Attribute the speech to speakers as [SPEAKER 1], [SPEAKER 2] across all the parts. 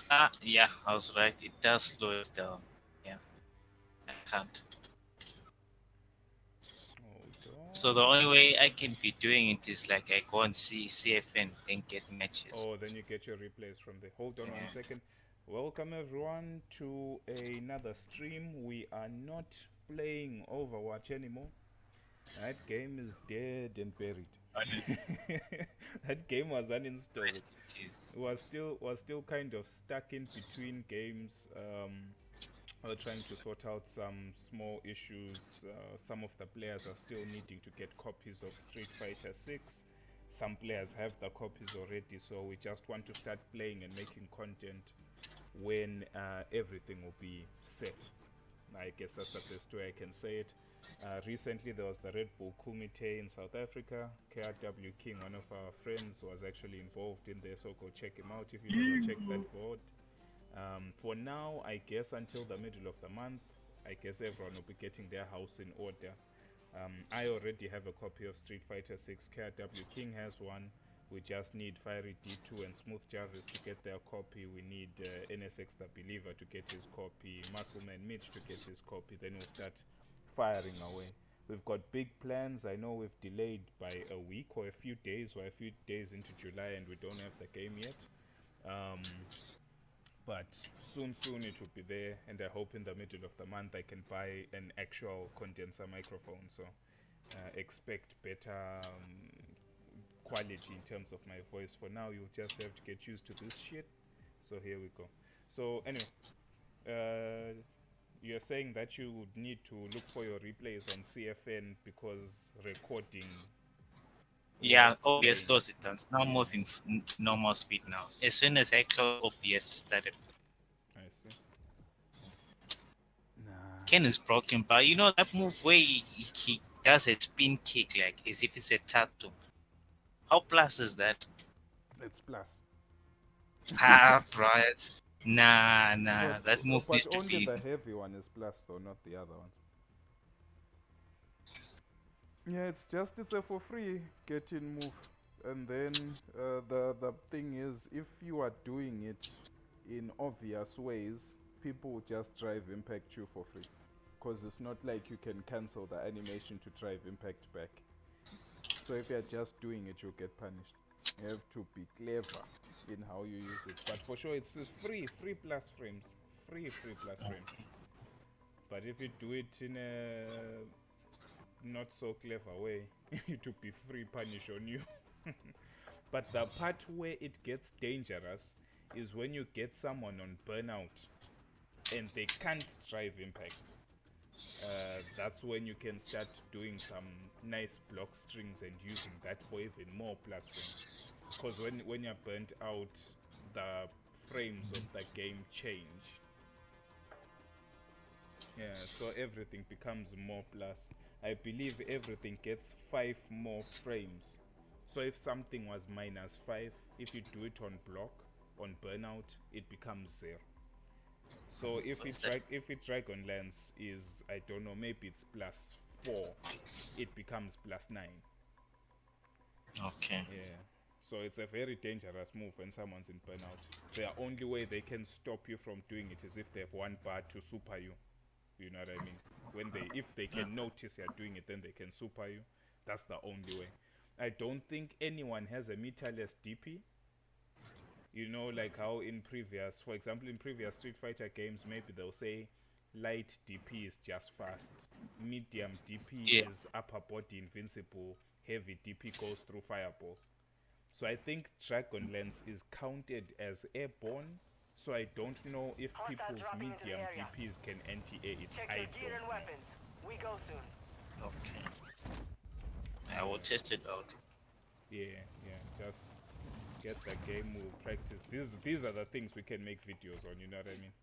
[SPEAKER 1] Yeah, I was right. It does slow it down. Yeah, I can't.
[SPEAKER 2] Hold
[SPEAKER 1] So the
[SPEAKER 2] on.
[SPEAKER 1] only way I can be doing it is like I go and see CFN and get matches.
[SPEAKER 2] Oh, then you get your replays from there. Hold on one
[SPEAKER 1] Yeah.
[SPEAKER 2] second. Welcome everyone to another stream. We are not playing Overwatch anymore. That game is dead and buried.
[SPEAKER 1] Honest,
[SPEAKER 2] That game was uninstalled.
[SPEAKER 1] rest in peace.
[SPEAKER 2] Was still kind of stuck in between games. We're trying to sort out some small issues. Some of the players are still needing to get copies of Street Fighter 6. Some players have the copies already, so we just want to start playing and making content when everything will be set. I guess that's the best way I can say it. Recently, there was the Red Bull Kumite in South Africa. KRW King, one of our friends, was actually involved in there, so go check him out if you never checked that board. For now, I guess until the middle of the month, I guess everyone will be getting their house in order. I already have a copy of Street Fighter 6. KRW King has one. We just need Fiery D2 and Smooth Jarvis to get their copy. We need NSX the Believer to get his copy, Muscleman Mitch to get his copy. Then we'll start firing away. We've got big plans. I know we've delayed by a week or a few days. We're a few days into July and we don't have the game yet. Um, but soon it will be there, and I hope in the middle of the month I can buy an actual condenser microphone. So expect better quality in terms of my voice. For now, you'll just have to get used to this shit. So here we go. So anyway, uh, you're saying that you would need to look for your replays on CFN because recording
[SPEAKER 1] Yeah,
[SPEAKER 2] was
[SPEAKER 1] OBS
[SPEAKER 2] delaying.
[SPEAKER 1] slows it down. It's now moving to normal speed now. As soon as I close OBS, it started.
[SPEAKER 2] I see. Nah.
[SPEAKER 1] Ken is broken, but you know that move where he does a spin kick like as if it's a tattoo. How plus is that?
[SPEAKER 2] It's plus.
[SPEAKER 1] Ah, Brian. Nah. That move
[SPEAKER 2] But
[SPEAKER 1] needs to
[SPEAKER 2] only
[SPEAKER 1] be.
[SPEAKER 2] the heavy one is plus though, not the other ones. Yeah, it's a for free get-in move, and then the thing is, if you are doing it in obvious ways, people will just drive impact you for free, because it's not like you can cancel the animation to drive impact back. So if you're just doing it, you'll get punished. You have to be clever in how you use it. But for sure, it's free plus frames, free plus frames. But if you do it in a not so clever way, it would be free punish on you. But the part where it gets dangerous is when you get someone on burnout and they can't drive impact. That's when you can start doing some nice block strings and using that for even more plus frames. Because when you're burnt out, the frames of the game change. Yeah, so everything becomes more plus. I believe everything gets 5 more frames. So if something was -5, if you do it on block, on burnout, it becomes 0. So
[SPEAKER 1] What's that?
[SPEAKER 2] if it dragon lance is, I don't know, maybe it's +4, it becomes +9.
[SPEAKER 1] Okay.
[SPEAKER 2] Yeah. So it's a very dangerous move when someone's in burnout. The only way they can stop you from doing it is if they have one bar to super you. You know what I mean? If they can notice you're doing it, then they can super you. That's the only way. I don't think anyone has a meterless DP. You know, like how in previous, for example, in previous Street Fighter games, maybe they'll say light DP is just fast, medium DP
[SPEAKER 1] Yeah.
[SPEAKER 2] is upper body invincible, heavy DP goes through fireballs. So I think Dragon Lance is counted as airborne. So I don't know if
[SPEAKER 3] Hostiles
[SPEAKER 2] people's
[SPEAKER 3] dropping into the
[SPEAKER 2] medium
[SPEAKER 3] area.
[SPEAKER 2] DPs can anti-air it.
[SPEAKER 3] Check
[SPEAKER 2] I
[SPEAKER 3] your gear
[SPEAKER 2] don't
[SPEAKER 3] and
[SPEAKER 2] know.
[SPEAKER 3] weapons. We go soon.
[SPEAKER 1] Okay. I will
[SPEAKER 2] Yeah,
[SPEAKER 1] test it out.
[SPEAKER 2] yeah. Just get the game. We'll practice. These are the things we can make videos on. You know what I mean?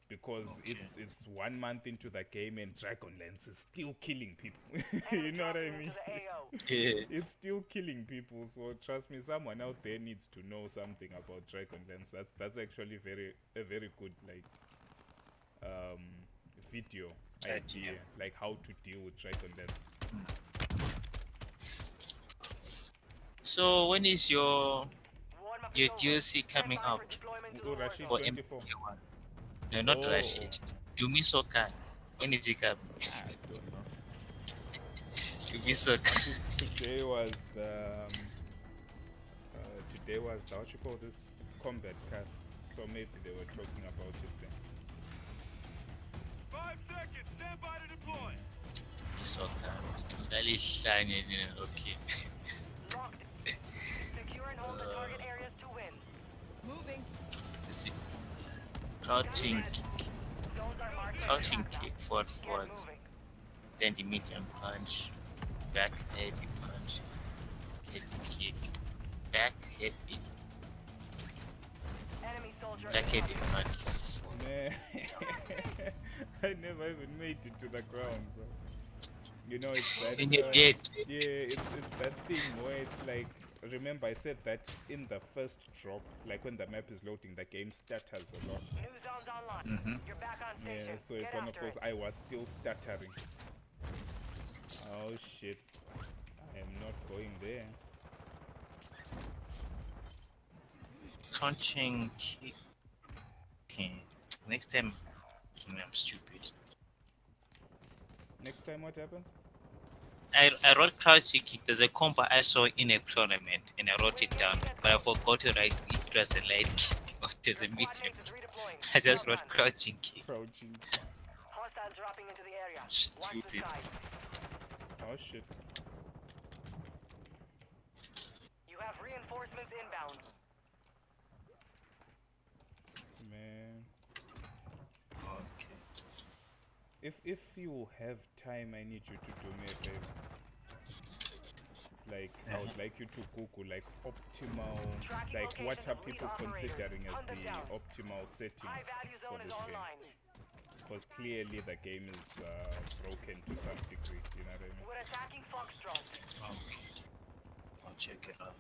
[SPEAKER 2] Because
[SPEAKER 1] Okay.
[SPEAKER 2] it's 1 month into the game and Dragonlance is still killing people.
[SPEAKER 3] Enemy
[SPEAKER 2] You know what I
[SPEAKER 3] dropping into
[SPEAKER 2] mean?
[SPEAKER 3] the AO.
[SPEAKER 1] Yeah.
[SPEAKER 2] It's still killing people. So trust me, someone out there needs to know something about Dragonlance. That's actually a very good like um video
[SPEAKER 1] Idea.
[SPEAKER 2] idea, like how to deal with Dragonlance.
[SPEAKER 1] So when is your
[SPEAKER 3] Warm up is
[SPEAKER 1] your
[SPEAKER 3] over.
[SPEAKER 1] DLC
[SPEAKER 3] Stand
[SPEAKER 1] coming
[SPEAKER 3] by for
[SPEAKER 1] out?
[SPEAKER 3] deployment
[SPEAKER 2] Oh, Rashid
[SPEAKER 1] for
[SPEAKER 2] 24.
[SPEAKER 1] MK1. No, not
[SPEAKER 2] Oh,
[SPEAKER 1] Rashid. You miss Okan. When is he coming?
[SPEAKER 2] I don't know.
[SPEAKER 1] You miss Okan.
[SPEAKER 2] Today was today was what you call this combat cast. So maybe they were talking about it then.
[SPEAKER 3] 5 seconds. Stand by to deploy.
[SPEAKER 1] Miss Okan. Really shining, okay.
[SPEAKER 4] Locked. Secure and hold the target areas to win.
[SPEAKER 5] Moving.
[SPEAKER 1] Let's see. Crouching,
[SPEAKER 4] Zones are marked.
[SPEAKER 1] crouching kick, forward,
[SPEAKER 4] Get
[SPEAKER 1] forward.
[SPEAKER 4] moving.
[SPEAKER 1] Then the medium punch. Back heavy punch. Heavy kick. Back heavy.
[SPEAKER 4] Enemy soldier
[SPEAKER 1] Back heavy
[SPEAKER 4] incoming.
[SPEAKER 1] punch.
[SPEAKER 2] Man, I never even made it to the ground, bro. You know, it's that.
[SPEAKER 1] And you're dead.
[SPEAKER 2] Yeah, it's that thing where it's like. Remember, I said that in the first drop, like when the map is loading, the game stutters a lot.
[SPEAKER 4] New zones online.
[SPEAKER 1] Mm-hmm.
[SPEAKER 4] You're back on station.
[SPEAKER 2] Yeah, so it's
[SPEAKER 4] Get
[SPEAKER 2] one of
[SPEAKER 4] after
[SPEAKER 2] those.
[SPEAKER 4] it.
[SPEAKER 2] I was still stuttering. Oh shit! I am not going there.
[SPEAKER 1] Crouching kick. Okay. Next time, I'm stupid.
[SPEAKER 2] Next time, what happens?
[SPEAKER 1] I wrote crouching kick. There's a combo I saw in a tournament and I wrote it down, but I forgot to write if it was a light kick or there's a
[SPEAKER 4] Your
[SPEAKER 1] medium
[SPEAKER 4] squad mate is
[SPEAKER 1] kick.
[SPEAKER 4] redeploying.
[SPEAKER 1] I just
[SPEAKER 4] Well
[SPEAKER 1] wrote
[SPEAKER 4] done.
[SPEAKER 1] crouching kick.
[SPEAKER 2] Crouching.
[SPEAKER 4] Hostiles dropping into the area. Watch the
[SPEAKER 1] Stupid.
[SPEAKER 4] sky.
[SPEAKER 2] Oh shit!
[SPEAKER 4] You have reinforcements inbound.
[SPEAKER 2] Man,
[SPEAKER 1] Okay.
[SPEAKER 2] if you have time, I need you to do me a favor. Like, I would like you to Google like optimal,
[SPEAKER 4] Tracking
[SPEAKER 2] like what
[SPEAKER 4] locations
[SPEAKER 2] are
[SPEAKER 4] of lead
[SPEAKER 2] people
[SPEAKER 4] operators.
[SPEAKER 2] considering as
[SPEAKER 4] Hunt them
[SPEAKER 2] the
[SPEAKER 4] down.
[SPEAKER 2] optimal
[SPEAKER 4] High
[SPEAKER 2] settings
[SPEAKER 4] value
[SPEAKER 2] for
[SPEAKER 4] zone is
[SPEAKER 2] this game?
[SPEAKER 4] online.
[SPEAKER 2] Because clearly the game is broken to some degree. You know what I mean?
[SPEAKER 4] We're attacking Foxtrot.
[SPEAKER 1] Okay. I'll check it out.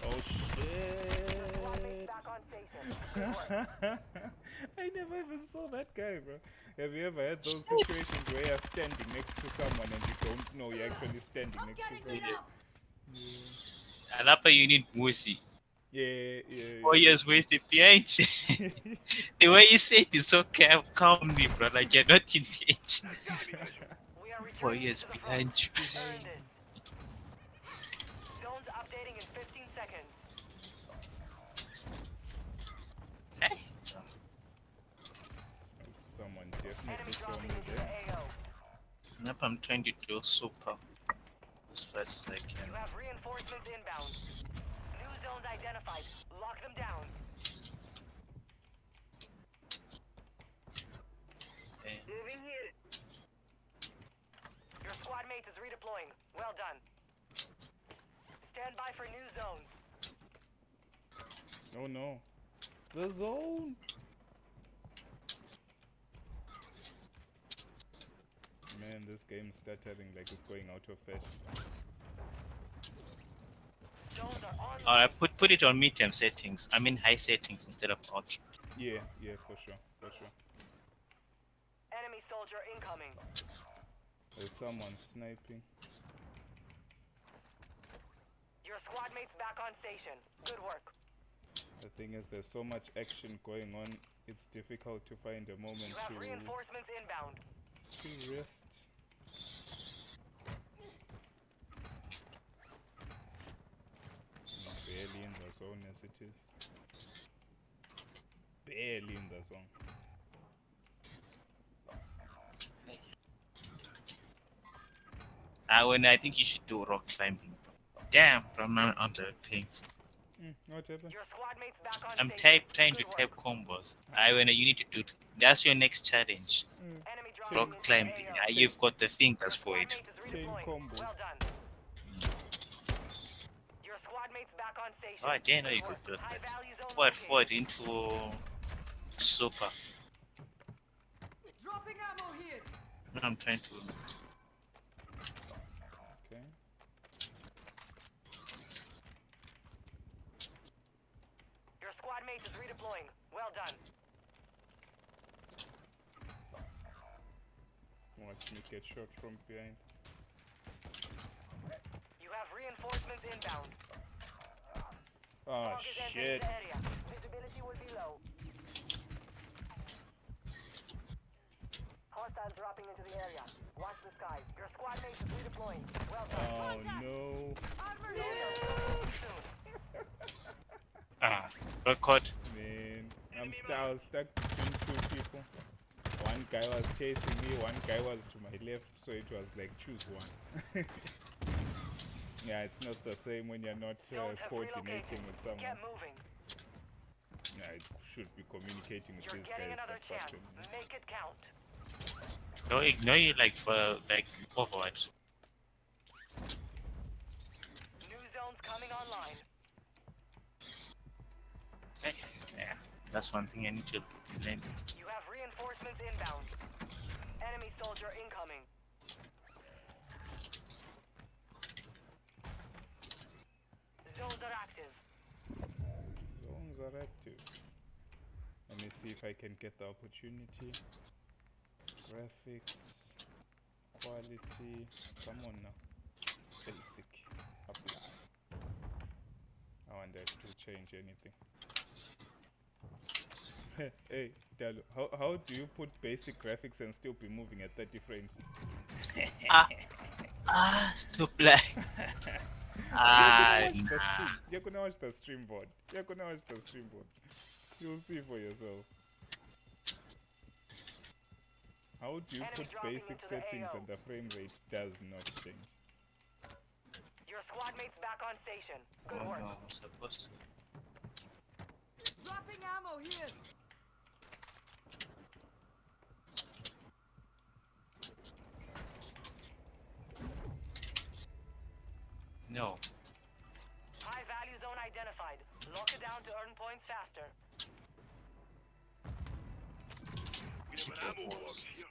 [SPEAKER 2] Oh
[SPEAKER 4] Squad mates
[SPEAKER 2] shit!
[SPEAKER 4] back on station.
[SPEAKER 2] I never even saw that guy, bro. Have you ever had those situations where you're standing next to someone and you don't know you're actually standing
[SPEAKER 5] I'm
[SPEAKER 2] next to
[SPEAKER 5] getting
[SPEAKER 2] someone?
[SPEAKER 5] lit up.
[SPEAKER 1] Alapa, you need Musi.
[SPEAKER 2] Yeah.
[SPEAKER 1] 4 years wasted behind you. The way you say it is so calmly, bro. Like you're not in danger.
[SPEAKER 4] We are
[SPEAKER 1] 4
[SPEAKER 4] returning
[SPEAKER 1] years
[SPEAKER 4] to the front.
[SPEAKER 1] behind you.
[SPEAKER 4] Earned it. Zones updating in 15 seconds.
[SPEAKER 1] Hey.
[SPEAKER 2] Someone
[SPEAKER 4] Enemy
[SPEAKER 2] definitely saw
[SPEAKER 4] dropping
[SPEAKER 2] me
[SPEAKER 4] into
[SPEAKER 2] there.
[SPEAKER 4] the AO.
[SPEAKER 1] Yep, I'm trying to do super as fast as I can.
[SPEAKER 4] You have reinforcements inbound. New zones identified. Lock them down.
[SPEAKER 1] Okay.
[SPEAKER 4] Moving here. Your squad mate is redeploying. Well done. Stand by for new zones.
[SPEAKER 2] Oh no. The zone! Man, this game's stuttering like it's going out of fashion.
[SPEAKER 4] Zones are on.
[SPEAKER 1] Alright, put it on medium settings. I mean high settings instead of ultra.
[SPEAKER 2] Yeah, for sure.
[SPEAKER 4] Enemy soldier incoming.
[SPEAKER 2] There's someone sniping.
[SPEAKER 4] Your squad mate's back on station. Good work.
[SPEAKER 2] The thing is, there's so much action going on, it's difficult to find a moment
[SPEAKER 4] You have
[SPEAKER 2] to
[SPEAKER 4] reinforcements inbound.
[SPEAKER 2] rest. I'm barely in the zone as it is. Barely in the zone.
[SPEAKER 1] When I think you should do rock climbing. Damn, bro, I'm not under painful.
[SPEAKER 2] What happened?
[SPEAKER 4] Your squad mate's back on
[SPEAKER 1] I'm
[SPEAKER 4] station.
[SPEAKER 1] trying to
[SPEAKER 4] Good
[SPEAKER 1] type
[SPEAKER 4] work.
[SPEAKER 1] combos. When you need to do it. That's your next challenge.
[SPEAKER 4] Enemy dropping
[SPEAKER 1] Rock
[SPEAKER 4] into the
[SPEAKER 1] climbing.
[SPEAKER 4] AO.
[SPEAKER 1] You've got the
[SPEAKER 4] Your
[SPEAKER 1] fingers for
[SPEAKER 4] squad
[SPEAKER 1] it.
[SPEAKER 4] mate is
[SPEAKER 2] Chain
[SPEAKER 4] redeploying.
[SPEAKER 2] combo.
[SPEAKER 4] Well done. Your squad mate's back on station.
[SPEAKER 1] Oh, I didn't know you
[SPEAKER 4] Good
[SPEAKER 1] could
[SPEAKER 4] work.
[SPEAKER 1] do
[SPEAKER 4] High
[SPEAKER 1] that.
[SPEAKER 4] value zone
[SPEAKER 1] Forward
[SPEAKER 4] located.
[SPEAKER 1] into super.
[SPEAKER 5] Dropping ammo here.
[SPEAKER 1] Now I'm trying to.
[SPEAKER 2] Okay.
[SPEAKER 4] Your squad mate is redeploying. Well done.
[SPEAKER 2] Watch me get shot from behind.
[SPEAKER 4] You have reinforcements inbound.
[SPEAKER 2] Oh
[SPEAKER 4] Fog is entering
[SPEAKER 2] shit.
[SPEAKER 4] the area. Visibility will be low. Hostiles dropping into the area. Watch the skies. Your squad mate is redeploying. Well done.
[SPEAKER 2] Oh no.
[SPEAKER 5] Armor
[SPEAKER 4] Zone
[SPEAKER 5] here!
[SPEAKER 4] coming soon.
[SPEAKER 1] Got caught.
[SPEAKER 2] Man, I was stuck between two people. One guy was chasing me, one guy was to my left, so it was like choose one. Yeah, it's not the same when you're not
[SPEAKER 4] Zones have
[SPEAKER 2] coordinating
[SPEAKER 4] relocated.
[SPEAKER 2] with someone.
[SPEAKER 4] Get moving.
[SPEAKER 2] Yeah, it should be communicating with
[SPEAKER 4] You're
[SPEAKER 2] these
[SPEAKER 4] getting
[SPEAKER 2] guys.
[SPEAKER 4] another
[SPEAKER 2] but
[SPEAKER 4] chance.
[SPEAKER 2] fucking-
[SPEAKER 4] Make it count.
[SPEAKER 1] Don't ignore you like for like Overwatch.
[SPEAKER 4] New zones coming online.
[SPEAKER 1] Hey, yeah, that's one thing I need to learn.
[SPEAKER 4] You have reinforcements inbound. Enemy soldier incoming. Zones are active.
[SPEAKER 2] Zones are active. Let me see if I can get the opportunity. Graphics, quality, come on now. Basic, apply. I wonder if it will change anything. Hey, Dalo, how do you put basic graphics and still be moving at 30 frames?
[SPEAKER 1] To play.
[SPEAKER 2] You're gonna watch the stream board. You're gonna watch the stream board. You'll see for yourself. How do you
[SPEAKER 4] Enemy
[SPEAKER 2] put
[SPEAKER 4] dropping
[SPEAKER 2] basic
[SPEAKER 4] into the
[SPEAKER 2] settings
[SPEAKER 4] AO.
[SPEAKER 2] and the frame rate does not change?
[SPEAKER 4] Your squad mate's back on station. Good
[SPEAKER 1] Oh
[SPEAKER 4] work.
[SPEAKER 1] no, I'm supposed to.
[SPEAKER 5] Dropping ammo here!
[SPEAKER 1] No.
[SPEAKER 4] High value zone identified. Lock it down to earn points faster.
[SPEAKER 3] We have an ammo box here.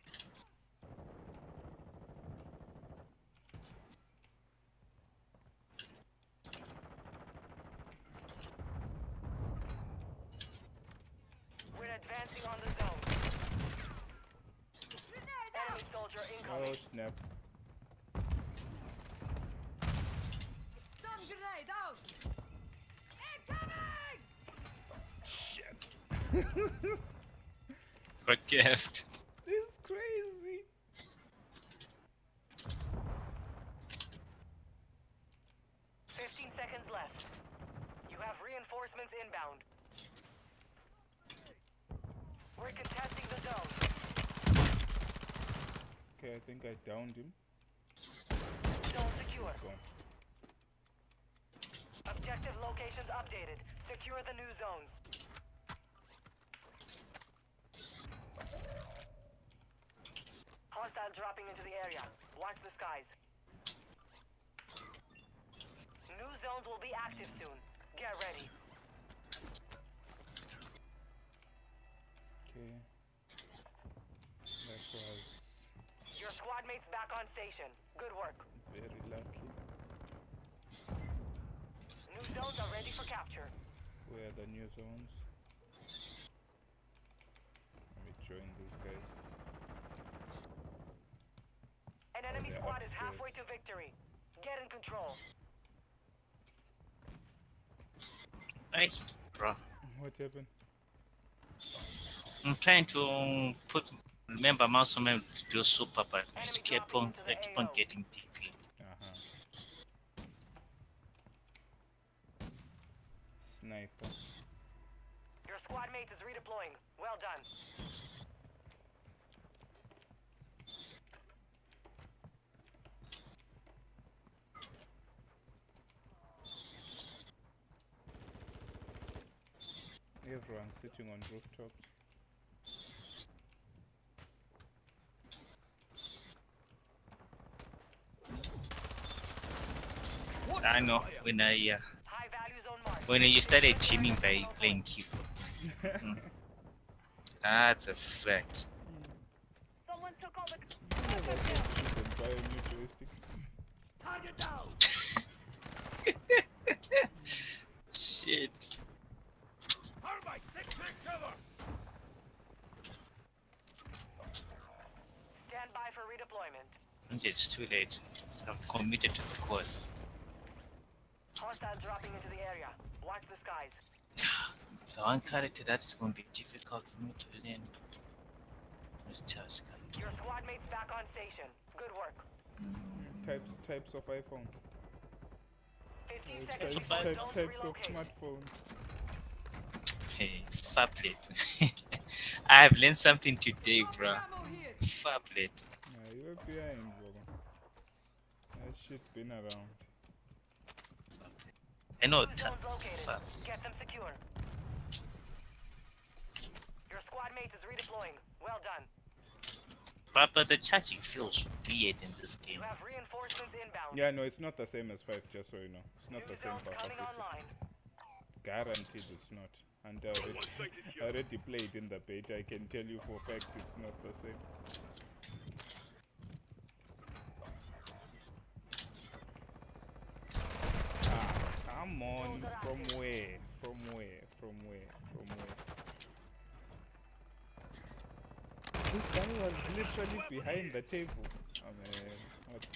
[SPEAKER 4] We're advancing on the zone.
[SPEAKER 5] Grenade
[SPEAKER 4] Enemy
[SPEAKER 5] out!
[SPEAKER 4] soldier
[SPEAKER 2] Oh
[SPEAKER 4] incoming.
[SPEAKER 2] snap.
[SPEAKER 5] Stun grenade out! Incoming!
[SPEAKER 1] Got gift.
[SPEAKER 2] This is crazy.
[SPEAKER 4] Seconds left. You have reinforcements inbound. We're contesting the zone.
[SPEAKER 2] Okay, I think I downed him.
[SPEAKER 4] Zone secure.
[SPEAKER 2] Gone.
[SPEAKER 4] Objective locations updated. Secure the new zones. Hostile dropping into the area. Watch the skies. New zones will be active soon. Get ready.
[SPEAKER 2] Okay. That was
[SPEAKER 4] Your squad mate's back on station. Good work.
[SPEAKER 2] very lucky.
[SPEAKER 4] New zones are ready for capture.
[SPEAKER 2] Where are the new zones? Let me join these guys.
[SPEAKER 4] An enemy
[SPEAKER 2] they're
[SPEAKER 4] squad is
[SPEAKER 2] upstairs.
[SPEAKER 4] halfway to victory. Get in control.
[SPEAKER 1] Hey, bro.
[SPEAKER 2] What happened?
[SPEAKER 1] I'm trying to remember mouse command to do super, but I
[SPEAKER 4] Enemy
[SPEAKER 1] keep
[SPEAKER 4] dropping
[SPEAKER 1] on,
[SPEAKER 4] into the
[SPEAKER 1] I keep on
[SPEAKER 4] AO.
[SPEAKER 1] getting TP.
[SPEAKER 2] Sniper.
[SPEAKER 4] Your squad mate is redeploying. Well done.
[SPEAKER 2] Everyone's sitting on rooftops.
[SPEAKER 1] I know when I
[SPEAKER 4] High value zone marked.
[SPEAKER 1] when you started gymming by playing keyboard. That's a fact.
[SPEAKER 4] Someone took all the.
[SPEAKER 2] Never get cheap and buy a new joystick.
[SPEAKER 3] Target down.
[SPEAKER 1] Shit.
[SPEAKER 3] Thermite, take cover.
[SPEAKER 4] Stand by for redeployment.
[SPEAKER 1] It's too late. I'm committed to the cause.
[SPEAKER 4] Hostiles dropping into the area. Watch the skies.
[SPEAKER 1] The one character that's gonna be difficult for me to learn is Charge
[SPEAKER 4] Your squad mate's back on station. Good work.
[SPEAKER 2] Types of iPhones.
[SPEAKER 4] 15
[SPEAKER 2] Types,
[SPEAKER 4] seconds
[SPEAKER 1] of
[SPEAKER 4] before
[SPEAKER 1] iPhones.
[SPEAKER 4] zone
[SPEAKER 2] types of
[SPEAKER 4] relocate.
[SPEAKER 2] smartphones.
[SPEAKER 1] Hey, Fablet. I have learned something today, bro.
[SPEAKER 5] Ammo here.
[SPEAKER 1] Fablet.
[SPEAKER 2] Yeah, you're behind, Baba. That shit been around.
[SPEAKER 1] I know
[SPEAKER 4] Two zones located.
[SPEAKER 1] Fablet.
[SPEAKER 4] Get them secure. Your squad mate is redeploying. Well done.
[SPEAKER 1] But the charging feels weird in this
[SPEAKER 4] You
[SPEAKER 1] game.
[SPEAKER 4] have reinforcements inbound.
[SPEAKER 2] Yeah, no, it's not the same as 5, just so you know. It's not
[SPEAKER 4] New
[SPEAKER 2] the same
[SPEAKER 4] zones
[SPEAKER 2] for
[SPEAKER 4] coming
[SPEAKER 2] assistant.
[SPEAKER 4] online.
[SPEAKER 2] Guaranteed it's not. And I already played in the beta. I can tell you for a fact it's not the same. Ah, come on. From where? From where? From where? From where? This guy was literally behind the table. Oh man,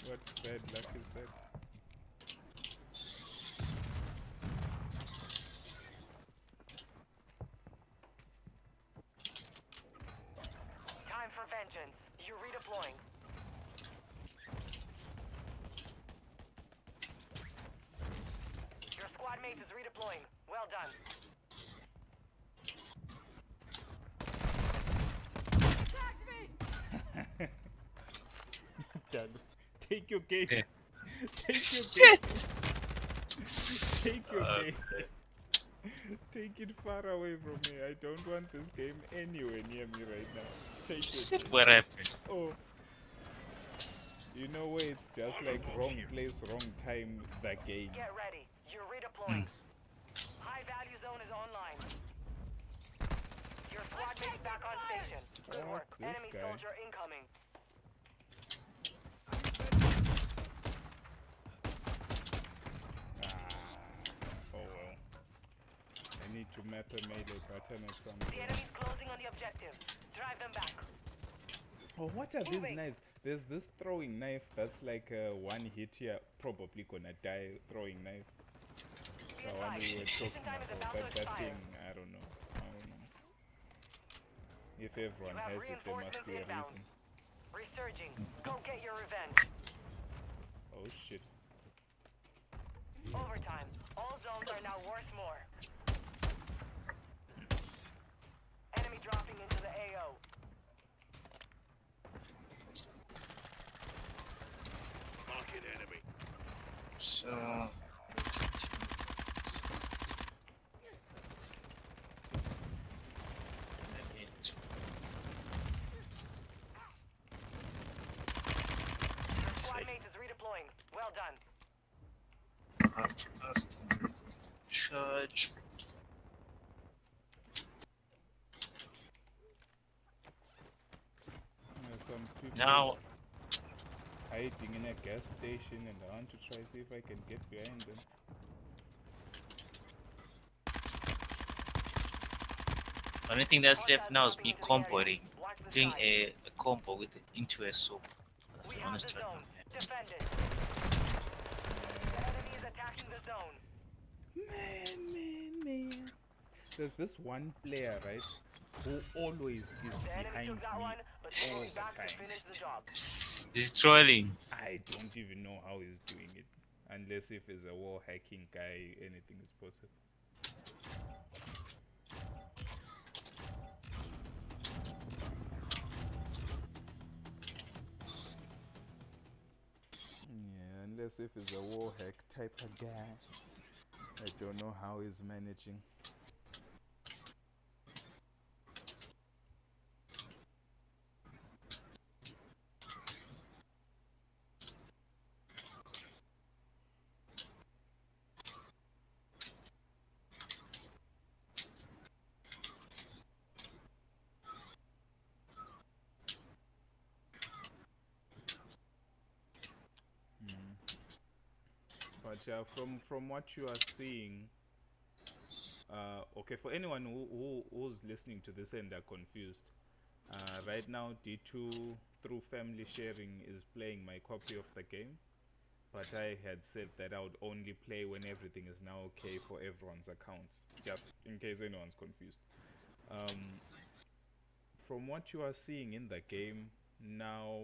[SPEAKER 2] what bad luck is that?
[SPEAKER 4] Time for vengeance. You're redeploying. Your squad mate is redeploying. Well done.
[SPEAKER 5] Tagged me.
[SPEAKER 2] Dad, take your game.
[SPEAKER 1] Yeah.
[SPEAKER 2] Take your game.
[SPEAKER 1] Shit!
[SPEAKER 2] Take your
[SPEAKER 1] Uh,
[SPEAKER 2] game. Take it far away from me. I don't want this game anywhere near me right now. Take it.
[SPEAKER 1] Shit, what happened?
[SPEAKER 2] Oh. You know where it's just like wrong place, wrong time, the game.
[SPEAKER 4] Get ready. You're redeploying. High value zone is online. Your squad mate's back on station. Good
[SPEAKER 2] Fuck
[SPEAKER 4] work.
[SPEAKER 2] this
[SPEAKER 4] Enemy
[SPEAKER 2] guy.
[SPEAKER 4] soldier incoming.
[SPEAKER 2] Oh well. I need to map a melee button at some
[SPEAKER 4] The
[SPEAKER 2] point.
[SPEAKER 4] enemy's closing on the objective. Drive them back.
[SPEAKER 2] Oh, what are these
[SPEAKER 4] Moving.
[SPEAKER 2] knives? There's this throwing knife that's like one hit here, probably gonna die throwing knife.
[SPEAKER 4] Be
[SPEAKER 2] The one we were
[SPEAKER 4] advised.
[SPEAKER 2] talking
[SPEAKER 4] Mission time is
[SPEAKER 2] about.
[SPEAKER 4] about to
[SPEAKER 2] That
[SPEAKER 4] expire.
[SPEAKER 2] thing, I don't know. I don't know. If everyone
[SPEAKER 4] You have
[SPEAKER 2] has it, there must
[SPEAKER 4] reinforcements
[SPEAKER 2] be a
[SPEAKER 4] inbound.
[SPEAKER 2] reason.
[SPEAKER 4] Resurging. Go get your revenge.
[SPEAKER 2] Oh shit.
[SPEAKER 4] Overtime. All zones are now worth more. Enemy dropping into the AO.
[SPEAKER 3] Marking enemy.
[SPEAKER 1] So, next
[SPEAKER 4] Squad mate is redeploying. Well done.
[SPEAKER 1] charge.
[SPEAKER 2] Some people
[SPEAKER 1] Now,
[SPEAKER 2] hiding in a gas station and I want to try see if I can get behind them.
[SPEAKER 1] only thing that's left now is me comboing, doing a combo with it into a soap. That's
[SPEAKER 4] We
[SPEAKER 1] the
[SPEAKER 4] have
[SPEAKER 1] honest
[SPEAKER 4] the
[SPEAKER 1] truth.
[SPEAKER 4] zone. Defend it. The enemy is attacking the zone.
[SPEAKER 2] Man. There's this one player, right, who always is
[SPEAKER 4] The enemy
[SPEAKER 2] behind
[SPEAKER 4] took that
[SPEAKER 2] me
[SPEAKER 4] one, but he
[SPEAKER 2] all
[SPEAKER 4] will be
[SPEAKER 2] the
[SPEAKER 4] back to
[SPEAKER 2] time.
[SPEAKER 4] finish the job.
[SPEAKER 1] He's trolling.
[SPEAKER 2] I don't even know how he's doing it. Unless if he's a wall hacking guy, anything is possible. Yeah, unless if he's a wall hack type of guy. I don't know how he's managing. But yeah, from what you are seeing, okay, for anyone who's listening to this and are confused, right now D2 through family sharing is playing my copy of the game, but I had said that I would only play when everything is now okay for everyone's accounts, just in case anyone's confused. Um, from what you are seeing in the game now,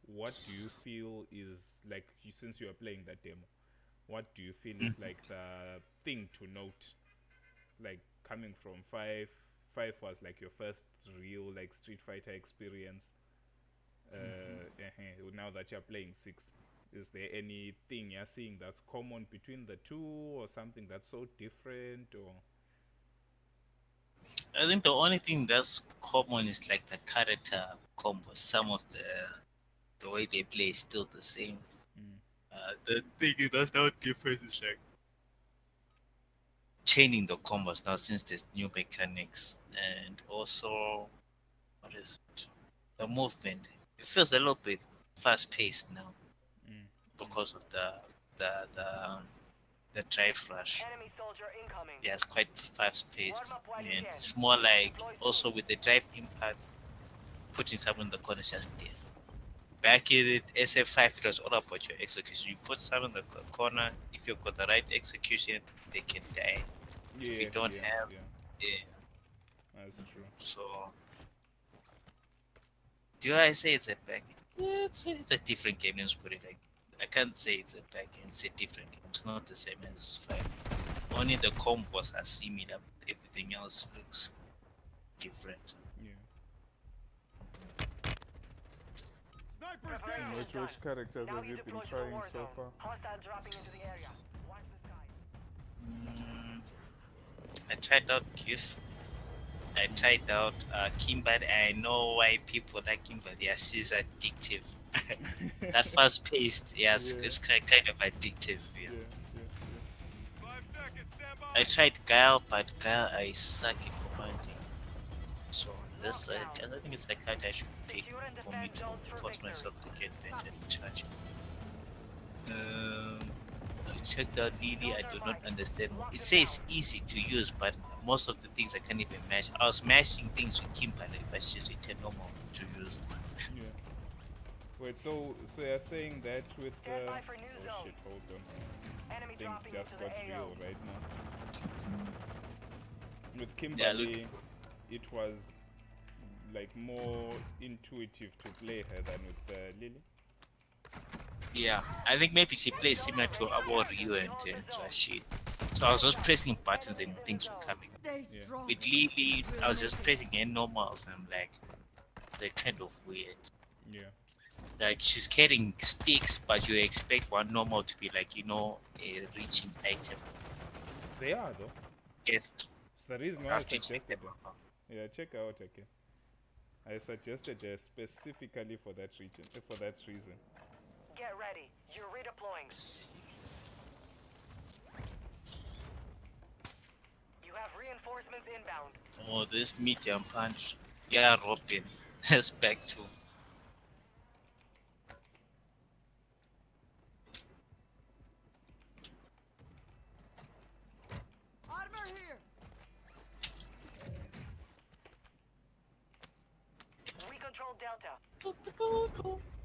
[SPEAKER 2] what do you feel is like, since you are playing that demo, what do you feel is like the thing to note? Like coming from five was like your first real like Street Fighter experience. Now that you're playing six, is there anything you're seeing that's common between the two, or something that's so different, or?
[SPEAKER 1] I think the only thing that's common is like the character combos. Some of the way they play is still the same.
[SPEAKER 2] Mm.
[SPEAKER 1] The thing that's now different is like chaining the combos now, since there's new mechanics, and also what is it? The movement. It feels a little bit fast paced now
[SPEAKER 2] Mm.
[SPEAKER 1] because of the drive rush.
[SPEAKER 4] Enemy soldier incoming.
[SPEAKER 1] Yeah, it's quite fast paced,
[SPEAKER 4] Warm up while you
[SPEAKER 1] and
[SPEAKER 4] can.
[SPEAKER 1] it's more like also with the drive impact, putting someone in the corner is just dead. Back in it, SF5, it was all about your execution. You put someone in the corner, if you've got the right execution, they can die. If you don't have, yeah.
[SPEAKER 2] That's true.
[SPEAKER 1] So, do I say it's a back? It's a different game. Let's put it like, I can't say it's a back end. It's a different game. It's not the same as 5. Only the combos are similar, but everything else looks different.
[SPEAKER 2] Yeah.
[SPEAKER 3] Sniper's
[SPEAKER 4] Preparing
[SPEAKER 3] down.
[SPEAKER 2] Which characters
[SPEAKER 4] Now
[SPEAKER 2] have
[SPEAKER 4] you
[SPEAKER 2] you been
[SPEAKER 4] deploy to the
[SPEAKER 2] trying
[SPEAKER 4] war
[SPEAKER 2] so
[SPEAKER 4] zone.
[SPEAKER 2] far?
[SPEAKER 4] Hostile dropping into the area. Watch the sky.
[SPEAKER 1] I tried out Kif. I tried out Kimberly. I know why people like Kimberly. Yeah, she's addictive. That fast paced, yes,
[SPEAKER 2] Yeah.
[SPEAKER 1] it's kind of addictive. Yeah.
[SPEAKER 2] Yeah.
[SPEAKER 3] 5 seconds. Stand by.
[SPEAKER 1] I tried Guile, but Guile I suck at commanding. So this, I think it's a card I should pick for me to force myself to get better at charging. I checked out Lily. I do not understand. It says easy to use, but most of the things I can't even mash. I was mashing things with Kimberly, but she's returned normal to use.
[SPEAKER 2] Yeah. Wait, so you're saying that with
[SPEAKER 4] Stand by for new
[SPEAKER 2] oh
[SPEAKER 4] zone.
[SPEAKER 2] shit, hold on.
[SPEAKER 4] Enemy
[SPEAKER 2] Things
[SPEAKER 4] dropping
[SPEAKER 2] just
[SPEAKER 4] into the
[SPEAKER 2] got
[SPEAKER 4] AO.
[SPEAKER 2] real right now. With
[SPEAKER 1] Yeah,
[SPEAKER 2] Kimberly, it was like more intuitive to play her than with Lily.
[SPEAKER 1] Yeah, I think maybe she plays similar to our Ryu and Rashid. So I was just pressing buttons and things were coming.
[SPEAKER 5] Stay
[SPEAKER 2] Yeah.
[SPEAKER 5] strong.
[SPEAKER 1] With Lily, I was just pressing N normals and I'm like, they're kind of weird.
[SPEAKER 2] Yeah.
[SPEAKER 1] Like she's carrying sticks, but you expect one normal to be like, a reaching item.
[SPEAKER 2] They are though.
[SPEAKER 1] Yes,
[SPEAKER 2] It's the reason
[SPEAKER 1] I
[SPEAKER 2] why I
[SPEAKER 1] have to check
[SPEAKER 2] suggested
[SPEAKER 1] them
[SPEAKER 2] her.
[SPEAKER 1] out.
[SPEAKER 2] Yeah, check her out again. I suggested her specifically for that reason.
[SPEAKER 4] Get ready. You're redeploying. You have reinforcements inbound.
[SPEAKER 1] Oh, this medium punch. Yeah, Robin. That's back to.
[SPEAKER 5] Armor here.
[SPEAKER 4] We control Delta.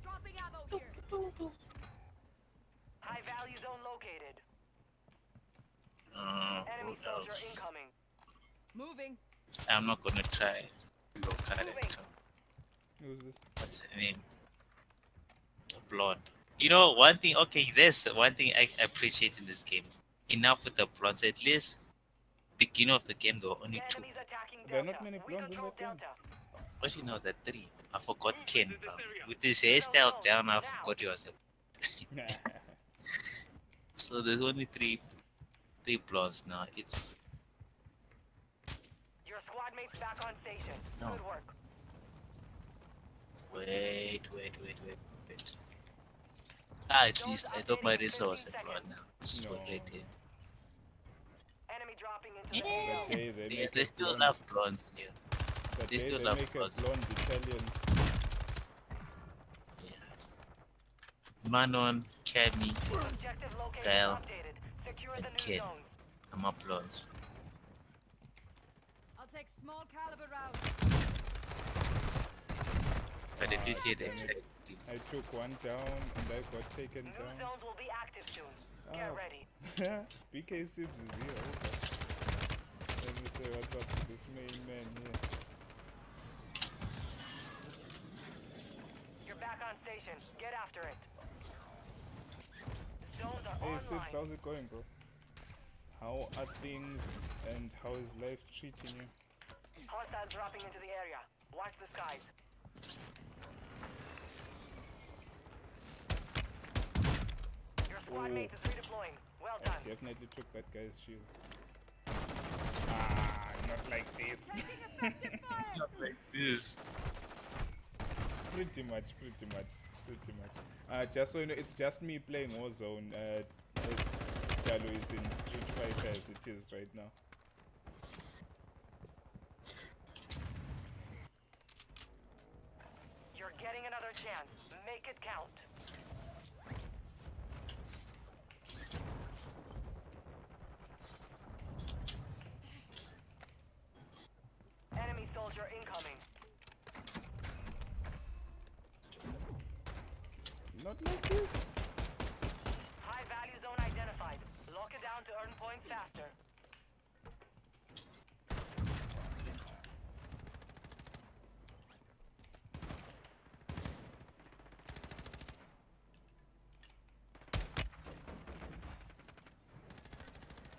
[SPEAKER 5] Dropping ammo here.
[SPEAKER 4] High value zone located. Enemy
[SPEAKER 1] Who
[SPEAKER 4] soldier
[SPEAKER 1] else?
[SPEAKER 4] incoming.
[SPEAKER 5] Moving.
[SPEAKER 1] I'm not gonna try low character.
[SPEAKER 2] Who's this?
[SPEAKER 1] What's her name? Blonde. One thing. Okay, there's one thing I appreciate in this game. Enough with the blondes. At least beginning of the game there were only 2.
[SPEAKER 4] Enemies attacking
[SPEAKER 2] There are
[SPEAKER 4] Delta.
[SPEAKER 2] not many
[SPEAKER 4] We
[SPEAKER 2] blondes in
[SPEAKER 4] control
[SPEAKER 2] that game.
[SPEAKER 4] Delta.
[SPEAKER 1] What the 3? I forgot Ken, bro. With his hairstyle down, I forgot he was a. So there's only three blondes now. It's
[SPEAKER 4] Your squad mates back on station.
[SPEAKER 1] No.
[SPEAKER 4] Good work.
[SPEAKER 1] wait. At least I thought my razor was a blonde now. It's
[SPEAKER 2] No.
[SPEAKER 1] too late here.
[SPEAKER 4] Enemy dropping into the
[SPEAKER 1] Yeah.
[SPEAKER 2] But they make
[SPEAKER 1] They
[SPEAKER 2] a
[SPEAKER 1] still
[SPEAKER 2] blonde,
[SPEAKER 1] love blondes here.
[SPEAKER 2] but
[SPEAKER 1] they
[SPEAKER 2] they
[SPEAKER 1] still
[SPEAKER 2] they
[SPEAKER 1] love
[SPEAKER 2] make a
[SPEAKER 1] blondes.
[SPEAKER 2] blonde Italian.
[SPEAKER 1] Yeah. Manon, Cammy,
[SPEAKER 4] Objective location
[SPEAKER 1] Kyle,
[SPEAKER 4] updated. Secure
[SPEAKER 1] and
[SPEAKER 4] the new
[SPEAKER 1] Kid.
[SPEAKER 4] zones.
[SPEAKER 1] I'm up blondes.
[SPEAKER 5] I'll take small caliber rounds.
[SPEAKER 1] But at least he had a
[SPEAKER 2] damn it. I took one down and I got taken
[SPEAKER 4] New
[SPEAKER 2] down.
[SPEAKER 4] zones will be active soon. Get ready.
[SPEAKER 2] BK Sibs is here. Hold on. Let me say what's up to this main man here.
[SPEAKER 4] You're back on station. Get after it. Zones are
[SPEAKER 2] Hey Sibs,
[SPEAKER 4] online.
[SPEAKER 2] how's it going, bro? How are things and how is life treating you?
[SPEAKER 4] Hostiles dropping into the area. Watch the skies. Your squad mate is redeploying. Well
[SPEAKER 2] I
[SPEAKER 4] done.
[SPEAKER 2] definitely took that guy's shield. Ah, not like this.
[SPEAKER 5] Taking effective fire.
[SPEAKER 1] Not like this.
[SPEAKER 2] Pretty much. Just so you know, it's just me playing Warzone. Jalo is in Street Fighter as it is right now.
[SPEAKER 4] You're getting another chance. Make it count. Enemy soldier incoming.
[SPEAKER 2] Not like this.
[SPEAKER 4] High value zone identified. Lock it down to earn points faster.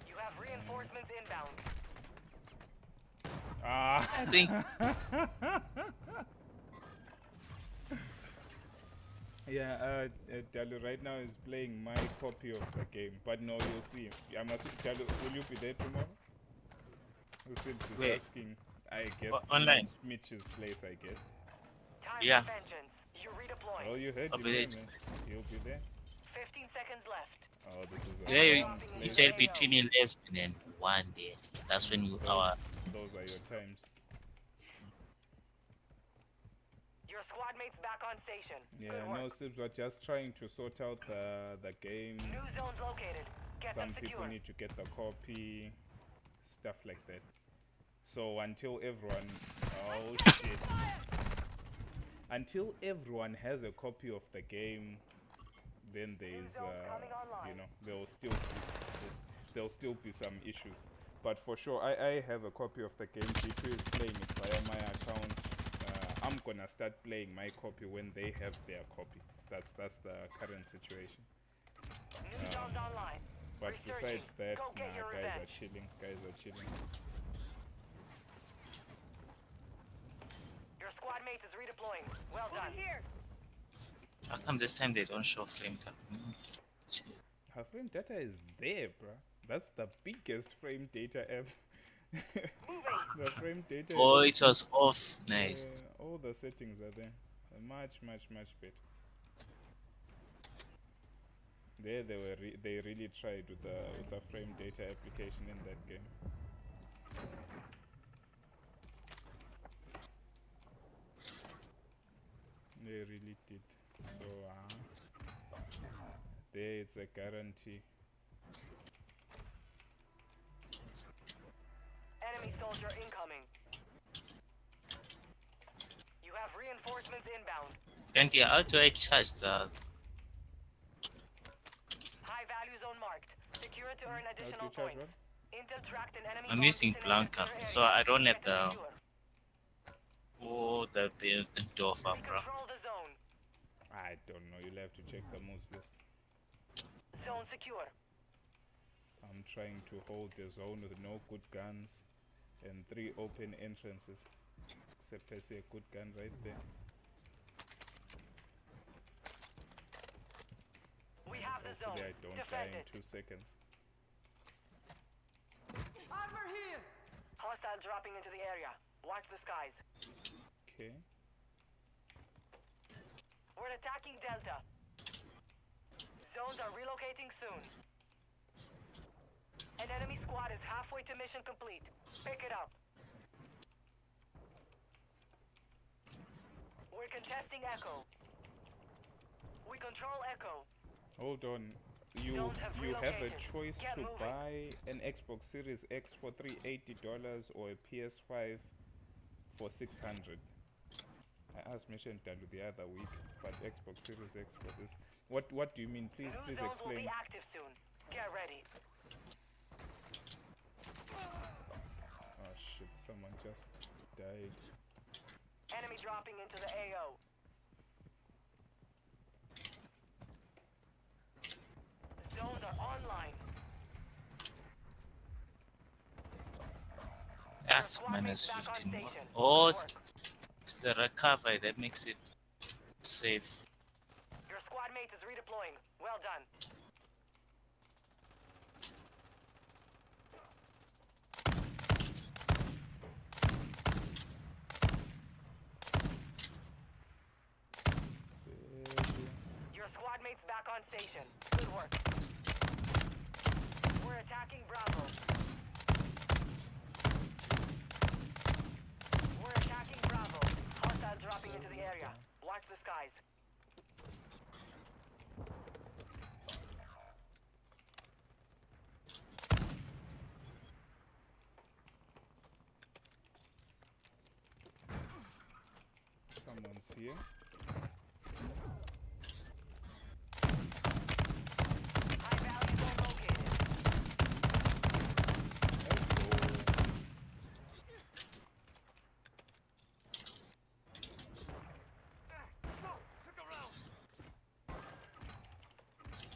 [SPEAKER 4] You have reinforcements inbound.
[SPEAKER 2] Ah.
[SPEAKER 1] I think
[SPEAKER 2] Yeah, Dalu right now is playing my copy of the game, but no, you'll see. Dalu, will you be there tomorrow? Since he's
[SPEAKER 1] Where?
[SPEAKER 2] asking, I guess
[SPEAKER 1] Online?
[SPEAKER 2] Mitch's place, I guess.
[SPEAKER 4] Time
[SPEAKER 1] Yeah.
[SPEAKER 4] for vengeance. You redeploy.
[SPEAKER 2] Oh, you heard
[SPEAKER 1] I'll
[SPEAKER 2] him
[SPEAKER 1] be
[SPEAKER 2] there,
[SPEAKER 1] there.
[SPEAKER 2] man. He'll be there.
[SPEAKER 4] 15 seconds left.
[SPEAKER 2] Oh, this is a
[SPEAKER 1] there you,
[SPEAKER 2] long
[SPEAKER 1] you
[SPEAKER 2] place.
[SPEAKER 1] said between 11 and 1 day. That's when you our
[SPEAKER 2] Those are your times.
[SPEAKER 4] Your squad mates back on station.
[SPEAKER 2] Yeah,
[SPEAKER 4] Good
[SPEAKER 2] no,
[SPEAKER 4] work.
[SPEAKER 2] Sibs, we're just trying to sort out the game.
[SPEAKER 4] New zones located. Get
[SPEAKER 2] Some
[SPEAKER 4] them
[SPEAKER 2] people
[SPEAKER 4] secure.
[SPEAKER 2] need to get the copy, stuff like that. So until everyone, oh shit, until everyone has a copy of the game, then there's, you know, there'll still be some issues. But for sure, I have a copy of the game. G2 is playing it via my account. I'm gonna start playing my copy when they have their copy. That's the current situation.
[SPEAKER 4] New zones online.
[SPEAKER 2] But
[SPEAKER 4] Researching.
[SPEAKER 2] besides that,
[SPEAKER 4] Go get
[SPEAKER 2] nah,
[SPEAKER 4] your
[SPEAKER 2] guys are
[SPEAKER 4] revenge.
[SPEAKER 2] chilling. Guys are chilling.
[SPEAKER 4] Your squad mate is redeploying. Well done.
[SPEAKER 5] Moving here.
[SPEAKER 1] how come this time they don't show flame cap?
[SPEAKER 2] Her frame data is there, bruh. That's the biggest frame data ever. The frame data.
[SPEAKER 1] Oh,
[SPEAKER 2] is,
[SPEAKER 1] it was off. Nice.
[SPEAKER 2] all the settings are there. Much better. There they really tried with the frame data application in that game. They really did. So there it's a guarantee.
[SPEAKER 4] Enemy soldier incoming. You have reinforcements inbound.
[SPEAKER 1] And yeah, how do I charge the
[SPEAKER 4] High value zone marked. Secure it to earn
[SPEAKER 2] How do
[SPEAKER 4] additional
[SPEAKER 2] you charge
[SPEAKER 4] points.
[SPEAKER 2] what?
[SPEAKER 4] Intel tracked an enemy.
[SPEAKER 1] I'm using
[SPEAKER 4] forces in an
[SPEAKER 1] Blanca,
[SPEAKER 4] insecure
[SPEAKER 1] so
[SPEAKER 4] area.
[SPEAKER 1] I don't have
[SPEAKER 4] Get them
[SPEAKER 1] the
[SPEAKER 4] secure.
[SPEAKER 1] the door farm, bro.
[SPEAKER 4] Control the zone.
[SPEAKER 2] I don't know. You'll have to check the moves list.
[SPEAKER 4] Zone secure.
[SPEAKER 2] I'm trying to hold the zone with no good guns and 3 open entrances. Except I see a good gun right there.
[SPEAKER 4] We have the zone.
[SPEAKER 2] Hopefully I don't die
[SPEAKER 4] Defend
[SPEAKER 2] in
[SPEAKER 4] it.
[SPEAKER 2] 2 seconds.
[SPEAKER 5] Armor here.
[SPEAKER 4] Hostile dropping into the area. Watch the skies.
[SPEAKER 2] Okay.
[SPEAKER 4] We're attacking Delta. Zones are relocating soon. An enemy squad is halfway to mission complete. Pick it up. We're contesting Echo. We control Echo.
[SPEAKER 2] Hold on. You
[SPEAKER 4] Zones have
[SPEAKER 2] have a
[SPEAKER 4] relocated.
[SPEAKER 2] choice
[SPEAKER 4] Get
[SPEAKER 2] to
[SPEAKER 4] moving.
[SPEAKER 2] buy an Xbox Series X for $380 or a PS5 for $600. I asked Mission Dalu the other week, but Xbox Series X for this. What do you mean? Please
[SPEAKER 4] New
[SPEAKER 2] please
[SPEAKER 4] zones will
[SPEAKER 2] explain.
[SPEAKER 4] be active soon. Get ready.
[SPEAKER 2] Oh shit! Someone just died.
[SPEAKER 4] Enemy dropping into the AO. Zones are online.
[SPEAKER 1] That's
[SPEAKER 4] Squad
[SPEAKER 1] minus
[SPEAKER 4] mates back on
[SPEAKER 1] 15 more.
[SPEAKER 4] station.
[SPEAKER 1] Oh,
[SPEAKER 4] Good
[SPEAKER 1] it's,
[SPEAKER 4] work.
[SPEAKER 1] it's the recovery that makes it safe.
[SPEAKER 4] Your squad mate is redeploying. Well done. Your squad mate's back on station. Good work. We're attacking Bravo. We're attacking Bravo. Hostile dropping into the area. Watch the skies.
[SPEAKER 2] Someone's here.
[SPEAKER 4] High value zone located.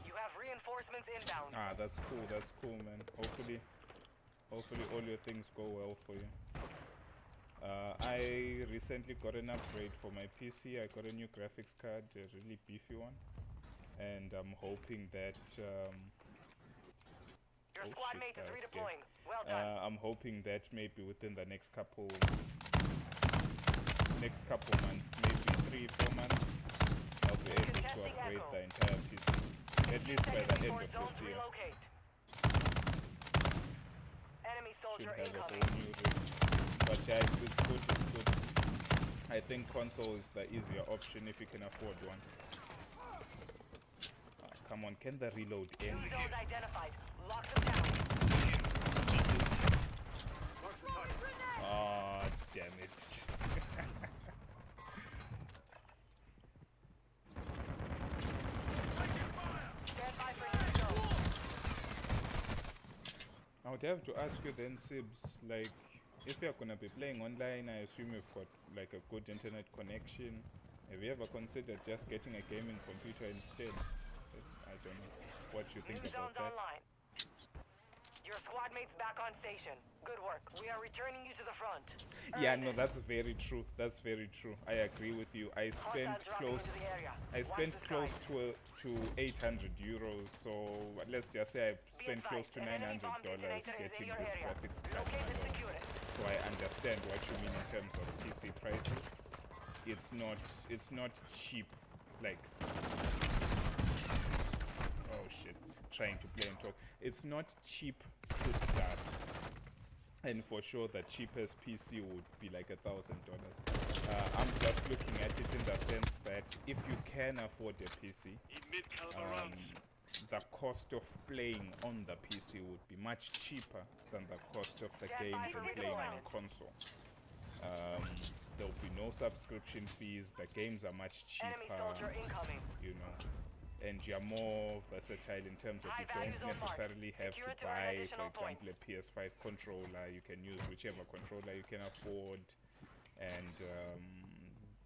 [SPEAKER 4] You have reinforcements inbound.
[SPEAKER 2] Ah, that's cool, man. Hopefully all your things go well for you. I recently got an upgrade for my PC. I got a new graphics card, a really beefy one, and I'm hoping that
[SPEAKER 4] Your
[SPEAKER 2] oh
[SPEAKER 4] squad
[SPEAKER 2] shit,
[SPEAKER 4] mate is
[SPEAKER 2] that was
[SPEAKER 4] redeploying. Well done.
[SPEAKER 2] I'm hoping that maybe within the next couple months, maybe 3-4 months, I'll be able to
[SPEAKER 4] Contesting
[SPEAKER 2] upgrade
[SPEAKER 4] Echo.
[SPEAKER 2] the entire PC, at least by
[SPEAKER 4] Seconds
[SPEAKER 2] the end
[SPEAKER 4] before
[SPEAKER 2] of
[SPEAKER 4] zones
[SPEAKER 2] this year.
[SPEAKER 4] relocate. Enemy
[SPEAKER 2] Should
[SPEAKER 4] soldier
[SPEAKER 2] have a
[SPEAKER 4] incoming.
[SPEAKER 2] whole new rig. But yeah, it's good. I think console is the easier option if you can afford one. Ah, come on, can the reload end?
[SPEAKER 4] Two zones identified. Lock them down.
[SPEAKER 2] Oh, damn it.
[SPEAKER 4] Stand by for new zone.
[SPEAKER 2] I would have to ask you then, Sibs, like, if you're gonna be playing online, I assume you've got like a good internet connection. Have you ever considered just getting a gaming computer instead? I don't know what you think
[SPEAKER 4] New
[SPEAKER 2] about
[SPEAKER 4] zones
[SPEAKER 2] that.
[SPEAKER 4] online. Your squad mate's back on station. Good work. We are returning you to the front.
[SPEAKER 2] Yeah,
[SPEAKER 4] Earned
[SPEAKER 2] no,
[SPEAKER 4] it.
[SPEAKER 2] that's very true. That's very true. I agree with you. I spent
[SPEAKER 4] Hostiles dropping
[SPEAKER 2] close.
[SPEAKER 4] into the area.
[SPEAKER 2] I
[SPEAKER 4] Watch
[SPEAKER 2] spent
[SPEAKER 4] the
[SPEAKER 2] close
[SPEAKER 4] skies.
[SPEAKER 2] to 800 euros. So let's just say I
[SPEAKER 4] Be
[SPEAKER 2] spent close
[SPEAKER 4] advised,
[SPEAKER 2] to
[SPEAKER 4] an enemy
[SPEAKER 2] $900
[SPEAKER 4] bomb detonator is in
[SPEAKER 2] getting
[SPEAKER 4] your
[SPEAKER 2] this
[SPEAKER 4] area.
[SPEAKER 2] graphics card
[SPEAKER 4] Locate and
[SPEAKER 2] alone.
[SPEAKER 4] secure it.
[SPEAKER 2] So I understand what you mean in terms of PC prices. It's not cheap. Like, oh shit, trying to play and talk. It's not cheap to start. And for sure, the cheapest PC would be like $1,000. I'm just looking at it in the sense that if you can afford a PC, the cost of playing on the PC would be much cheaper than the cost of the
[SPEAKER 4] Stand by
[SPEAKER 2] games
[SPEAKER 4] for
[SPEAKER 2] and playing on
[SPEAKER 4] redeployment.
[SPEAKER 2] console. There'll be no subscription fees. The games are much
[SPEAKER 4] Enemy
[SPEAKER 2] cheaper,
[SPEAKER 4] soldier incoming.
[SPEAKER 2] you know, and you're more versatile in terms of you
[SPEAKER 4] High
[SPEAKER 2] don't
[SPEAKER 4] value zone marked.
[SPEAKER 2] necessarily have
[SPEAKER 4] Secure
[SPEAKER 2] to
[SPEAKER 4] it to earn
[SPEAKER 2] buy, for
[SPEAKER 4] additional
[SPEAKER 2] example, a PS5 controller. You can use whichever controller you can afford, and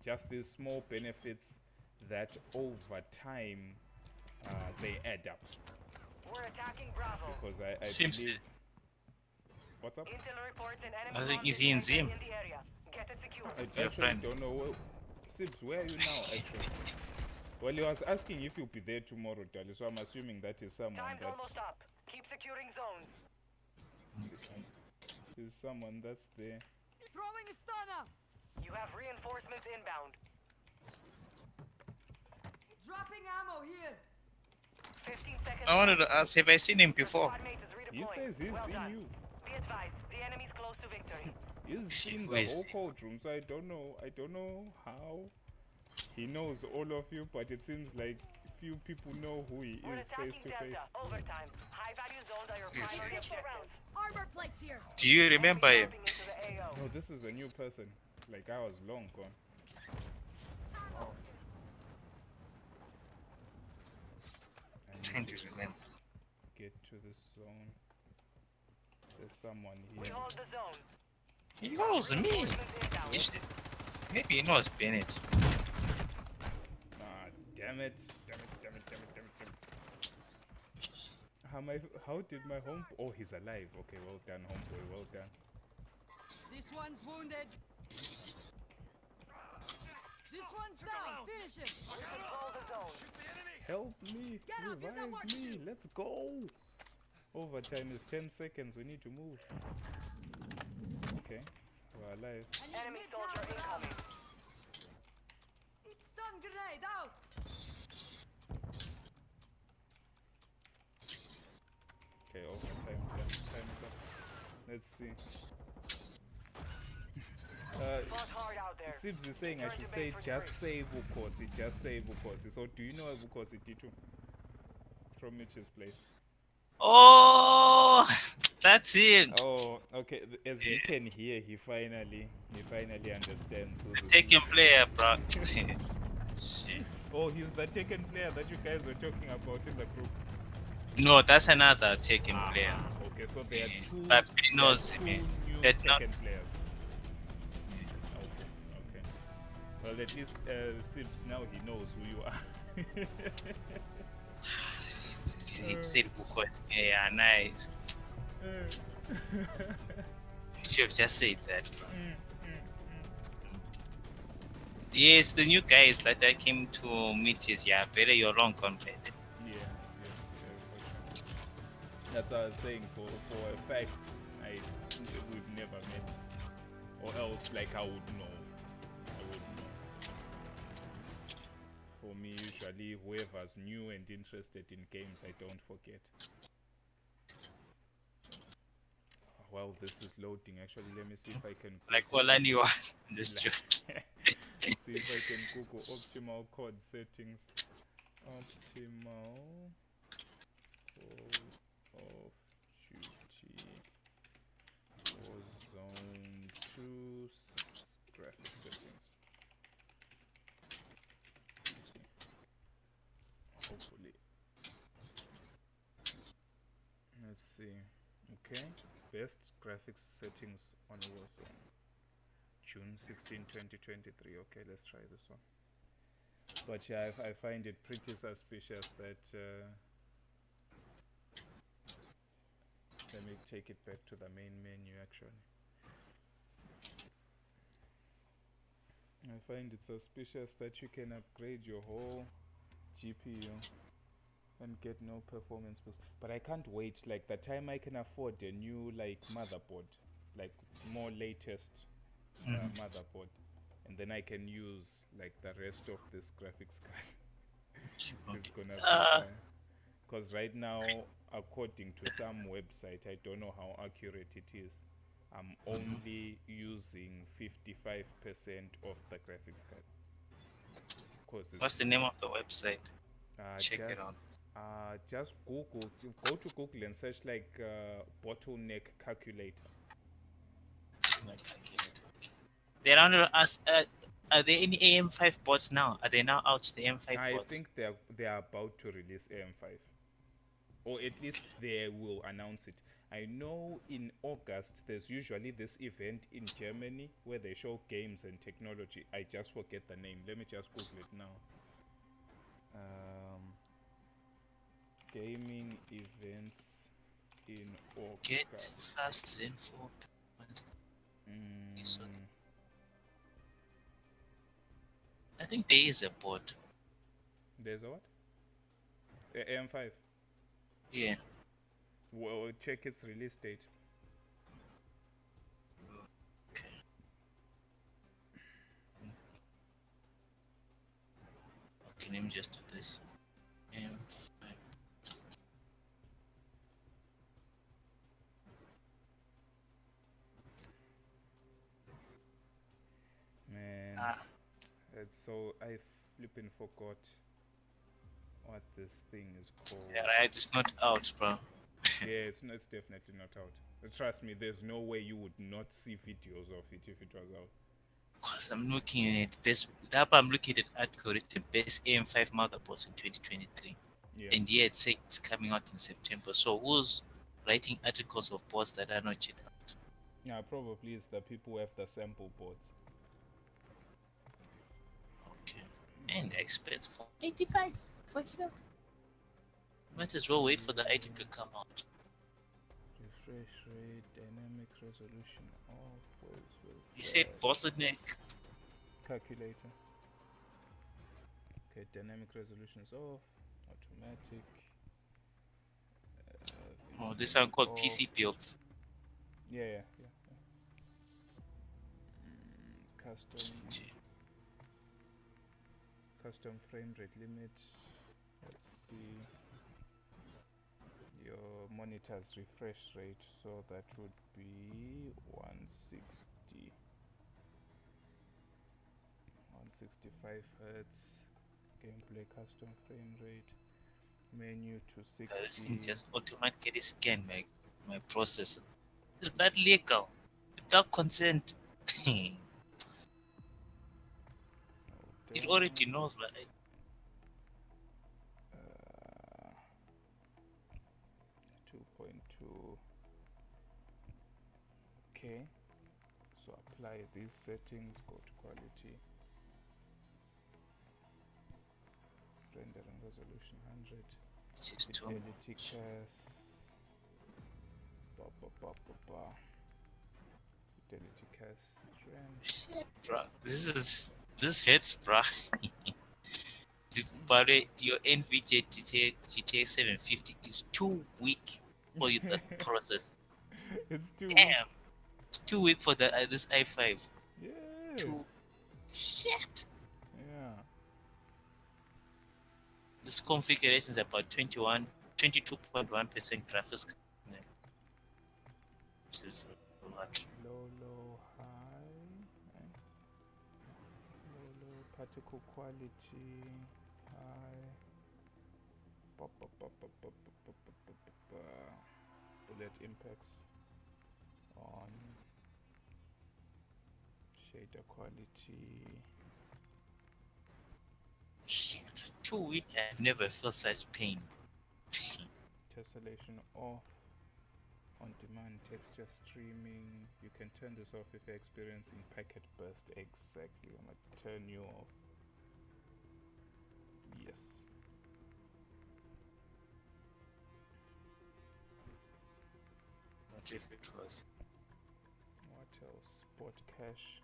[SPEAKER 2] just these small benefits that over time they add up.
[SPEAKER 4] We're attacking Bravo.
[SPEAKER 2] Because I
[SPEAKER 1] Seems
[SPEAKER 2] believe. What's up?
[SPEAKER 4] Intel reports an enemy
[SPEAKER 1] I think
[SPEAKER 4] bomb
[SPEAKER 1] he's in
[SPEAKER 4] detonator
[SPEAKER 1] Zim.
[SPEAKER 4] in the area. Get it secure.
[SPEAKER 2] I
[SPEAKER 1] Your
[SPEAKER 2] actually
[SPEAKER 1] friend.
[SPEAKER 2] don't know. Sibs, where are you now, actually? Well, he was asking if you'll be there tomorrow, Dali, so I'm assuming that is someone
[SPEAKER 4] Time's
[SPEAKER 2] that
[SPEAKER 4] almost up. Keep securing zones.
[SPEAKER 2] is someone that's there.
[SPEAKER 5] Throwing a stunner.
[SPEAKER 4] You have reinforcements inbound.
[SPEAKER 5] Dropping ammo here.
[SPEAKER 4] 15 seconds.
[SPEAKER 1] I wanted to ask, have I seen him
[SPEAKER 4] Your
[SPEAKER 1] before?
[SPEAKER 4] squad mate is
[SPEAKER 2] He
[SPEAKER 4] redeploying.
[SPEAKER 2] says he's
[SPEAKER 4] well
[SPEAKER 2] seen
[SPEAKER 4] done.
[SPEAKER 2] you.
[SPEAKER 4] Be advised, the enemy's close to victory.
[SPEAKER 2] He's
[SPEAKER 1] Shit,
[SPEAKER 2] seen
[SPEAKER 1] where
[SPEAKER 2] the
[SPEAKER 1] is
[SPEAKER 2] whole
[SPEAKER 1] he?
[SPEAKER 2] cold room, so I don't know how he knows all of you, but it seems like few people know who he
[SPEAKER 4] We're
[SPEAKER 2] is face
[SPEAKER 4] attacking
[SPEAKER 2] to face.
[SPEAKER 4] Delta. Overtime. High value zones are your
[SPEAKER 1] Is
[SPEAKER 4] primary
[SPEAKER 1] it?
[SPEAKER 4] objective.
[SPEAKER 5] Armor plates here.
[SPEAKER 1] Do you remember
[SPEAKER 4] Enemy
[SPEAKER 1] him?
[SPEAKER 4] dropping into the AO.
[SPEAKER 2] No, this is a new person. Like, I was long gone.
[SPEAKER 1] trying to remember.
[SPEAKER 2] Get to the zone. There's someone
[SPEAKER 4] We
[SPEAKER 2] here.
[SPEAKER 4] hold the zone.
[SPEAKER 1] He knows me.
[SPEAKER 4] Reinforcements inbound.
[SPEAKER 1] He should, maybe he knows Bennett.
[SPEAKER 2] Ah, damn it! Damn it! Damn it! Damn it! Damn it! Damn it! How did my home? Oh, he's alive. Okay, well done, homeboy. Well done.
[SPEAKER 5] This one's wounded. This one's down. Finish him.
[SPEAKER 4] Control the zone.
[SPEAKER 2] Help me!
[SPEAKER 5] Get up, he's not
[SPEAKER 2] Revive
[SPEAKER 5] watching
[SPEAKER 2] me!
[SPEAKER 5] you.
[SPEAKER 2] Let's go! Overtime is 10 seconds. We need to move. Okay, we're alive.
[SPEAKER 5] I need
[SPEAKER 4] Enemy
[SPEAKER 5] mid
[SPEAKER 4] soldier
[SPEAKER 5] down now.
[SPEAKER 4] incoming.
[SPEAKER 5] Stun grenade out.
[SPEAKER 2] Okay, overtime. Time is up. Let's see.
[SPEAKER 4] Fought hard out there.
[SPEAKER 2] Sibs is saying I
[SPEAKER 4] Return
[SPEAKER 2] should
[SPEAKER 4] to
[SPEAKER 2] say
[SPEAKER 4] base for
[SPEAKER 2] just
[SPEAKER 4] debrief.
[SPEAKER 2] say Vukosi, just say Vukosi. So do you know Vukosi T2 from Mitch's place?
[SPEAKER 1] Oh, that's it.
[SPEAKER 2] Oh, okay. As you can hear, he finally understands who
[SPEAKER 1] The
[SPEAKER 2] this
[SPEAKER 1] Tekken
[SPEAKER 2] is.
[SPEAKER 1] player, bro. Shit.
[SPEAKER 2] Oh, he's the Tekken player that you guys were talking about in the group.
[SPEAKER 1] No, that's another Tekken player.
[SPEAKER 2] Okay, so there are
[SPEAKER 1] Yeah,
[SPEAKER 2] two.
[SPEAKER 1] but he
[SPEAKER 2] there are
[SPEAKER 1] knows
[SPEAKER 2] two
[SPEAKER 1] me.
[SPEAKER 2] new
[SPEAKER 1] That not-
[SPEAKER 2] Tekken players. Okay, okay. Well, at least Sibs now he knows who you are.
[SPEAKER 1] He said because yeah, nice. You should have just said that, bro. Yes, the new guys that I came to meet is yeah, very your long content.
[SPEAKER 2] Yeah, for sure. That's what I was saying. For a fact, we've never met, or else like I would know. For me, usually whoever's new and interested in games, I don't forget. While this is loading, actually, let me see if I can.
[SPEAKER 1] Like
[SPEAKER 2] Google-
[SPEAKER 1] Olani was just
[SPEAKER 2] Like-
[SPEAKER 1] joking.
[SPEAKER 2] see if I can Google optimal code settings. Optimal code of duty Warzone 2 graphic settings. Hopefully. Let's see. Okay. Best graphics settings on Warzone. June 16, 2023. Okay, let's try this one. But yeah, I find it pretty suspicious that. Let me take it back to the main menu actually. I find it suspicious that you can upgrade your whole GPU and get no performance boost. But I can't wait. Like the time I can afford a new like motherboard, like more latest motherboard, and then I can use like the rest of this graphics card. It's gonna be because right now, according to some website, I don't know how accurate it is. I'm only using 55% of the graphics card.
[SPEAKER 1] What's the name of the website? Check
[SPEAKER 2] just,
[SPEAKER 1] it out.
[SPEAKER 2] Just Google. Go to Google and search like bottleneck calculator.
[SPEAKER 1] They're under us. Are there any AM5 bots now? Are they now out the AM5
[SPEAKER 2] I
[SPEAKER 1] bots?
[SPEAKER 2] think they are about to release AM5, or at least they will announce it. I know in August there's usually this event in Germany where they show games and technology. I just forget the name. Let me just Google it now. Gaming events in August.
[SPEAKER 1] Get fast info. I think there is a bot.
[SPEAKER 2] There's a what? AM5.
[SPEAKER 1] Yeah.
[SPEAKER 2] Well, check its release date.
[SPEAKER 1] Okay. Okay, let me just do this. AM5.
[SPEAKER 2] Man, it's so I flipping forgot what this thing is called.
[SPEAKER 1] Yeah, right. It's not out, bro.
[SPEAKER 2] Yeah, it's definitely not out. Trust me, there's no way you would not see videos of it if it was out.
[SPEAKER 1] Cause I'm looking at best. I'm looking at article written best AM5 motherboards in 2023.
[SPEAKER 2] Yeah.
[SPEAKER 1] and yet say it's coming out in September. So who's writing articles of boards that are not yet out?
[SPEAKER 2] Yeah, probably it's the people who have the sample boards.
[SPEAKER 1] Okay. And experts for 85 for sale. Might as well wait for the item to come out.
[SPEAKER 2] Refresh rate, dynamic resolution off. Where's
[SPEAKER 1] You said
[SPEAKER 2] the
[SPEAKER 1] bottleneck.
[SPEAKER 2] calculator? Okay, dynamic resolution is off. Automatic.
[SPEAKER 1] Oh, this
[SPEAKER 2] VGA
[SPEAKER 1] one called
[SPEAKER 2] off.
[SPEAKER 1] PC builds.
[SPEAKER 2] Yeah. Custom frame rate limit. Let's see your monitor's refresh rate. So that would be 160, 165 hertz. Gameplay custom frame rate. Menu to
[SPEAKER 1] This thing
[SPEAKER 2] 60.
[SPEAKER 1] just automatically scan my processor. Is that legal? Without consent? It
[SPEAKER 2] Hold
[SPEAKER 1] already
[SPEAKER 2] on.
[SPEAKER 1] knows, but
[SPEAKER 2] Uh, 2.2. Okay. So apply these settings. Go to quality. Rendering resolution 100.
[SPEAKER 1] it's just too
[SPEAKER 2] Fidelity
[SPEAKER 1] much.
[SPEAKER 2] cast. Fidelity cast strength.
[SPEAKER 1] Shit, bro. This hurts, bro. But your NVIDIA GTX 750 is too weak for that process.
[SPEAKER 2] It's too weak.
[SPEAKER 1] Damn, it's too weak for the this i5.
[SPEAKER 2] Yeah.
[SPEAKER 1] Too shit.
[SPEAKER 2] Yeah.
[SPEAKER 1] This configuration is about 22.1% graphics, which is a lot.
[SPEAKER 2] Low, high. Low, particle quality. High. Bullet impacts on. Shader quality.
[SPEAKER 1] Shit, too weak. I've never felt such pain.
[SPEAKER 2] Tessellation off. On demand texture streaming. You can turn this off if you're experiencing packet burst. Exactly. I'm gonna turn you off. Yes.
[SPEAKER 1] What if it was
[SPEAKER 2] What else? Sport cache.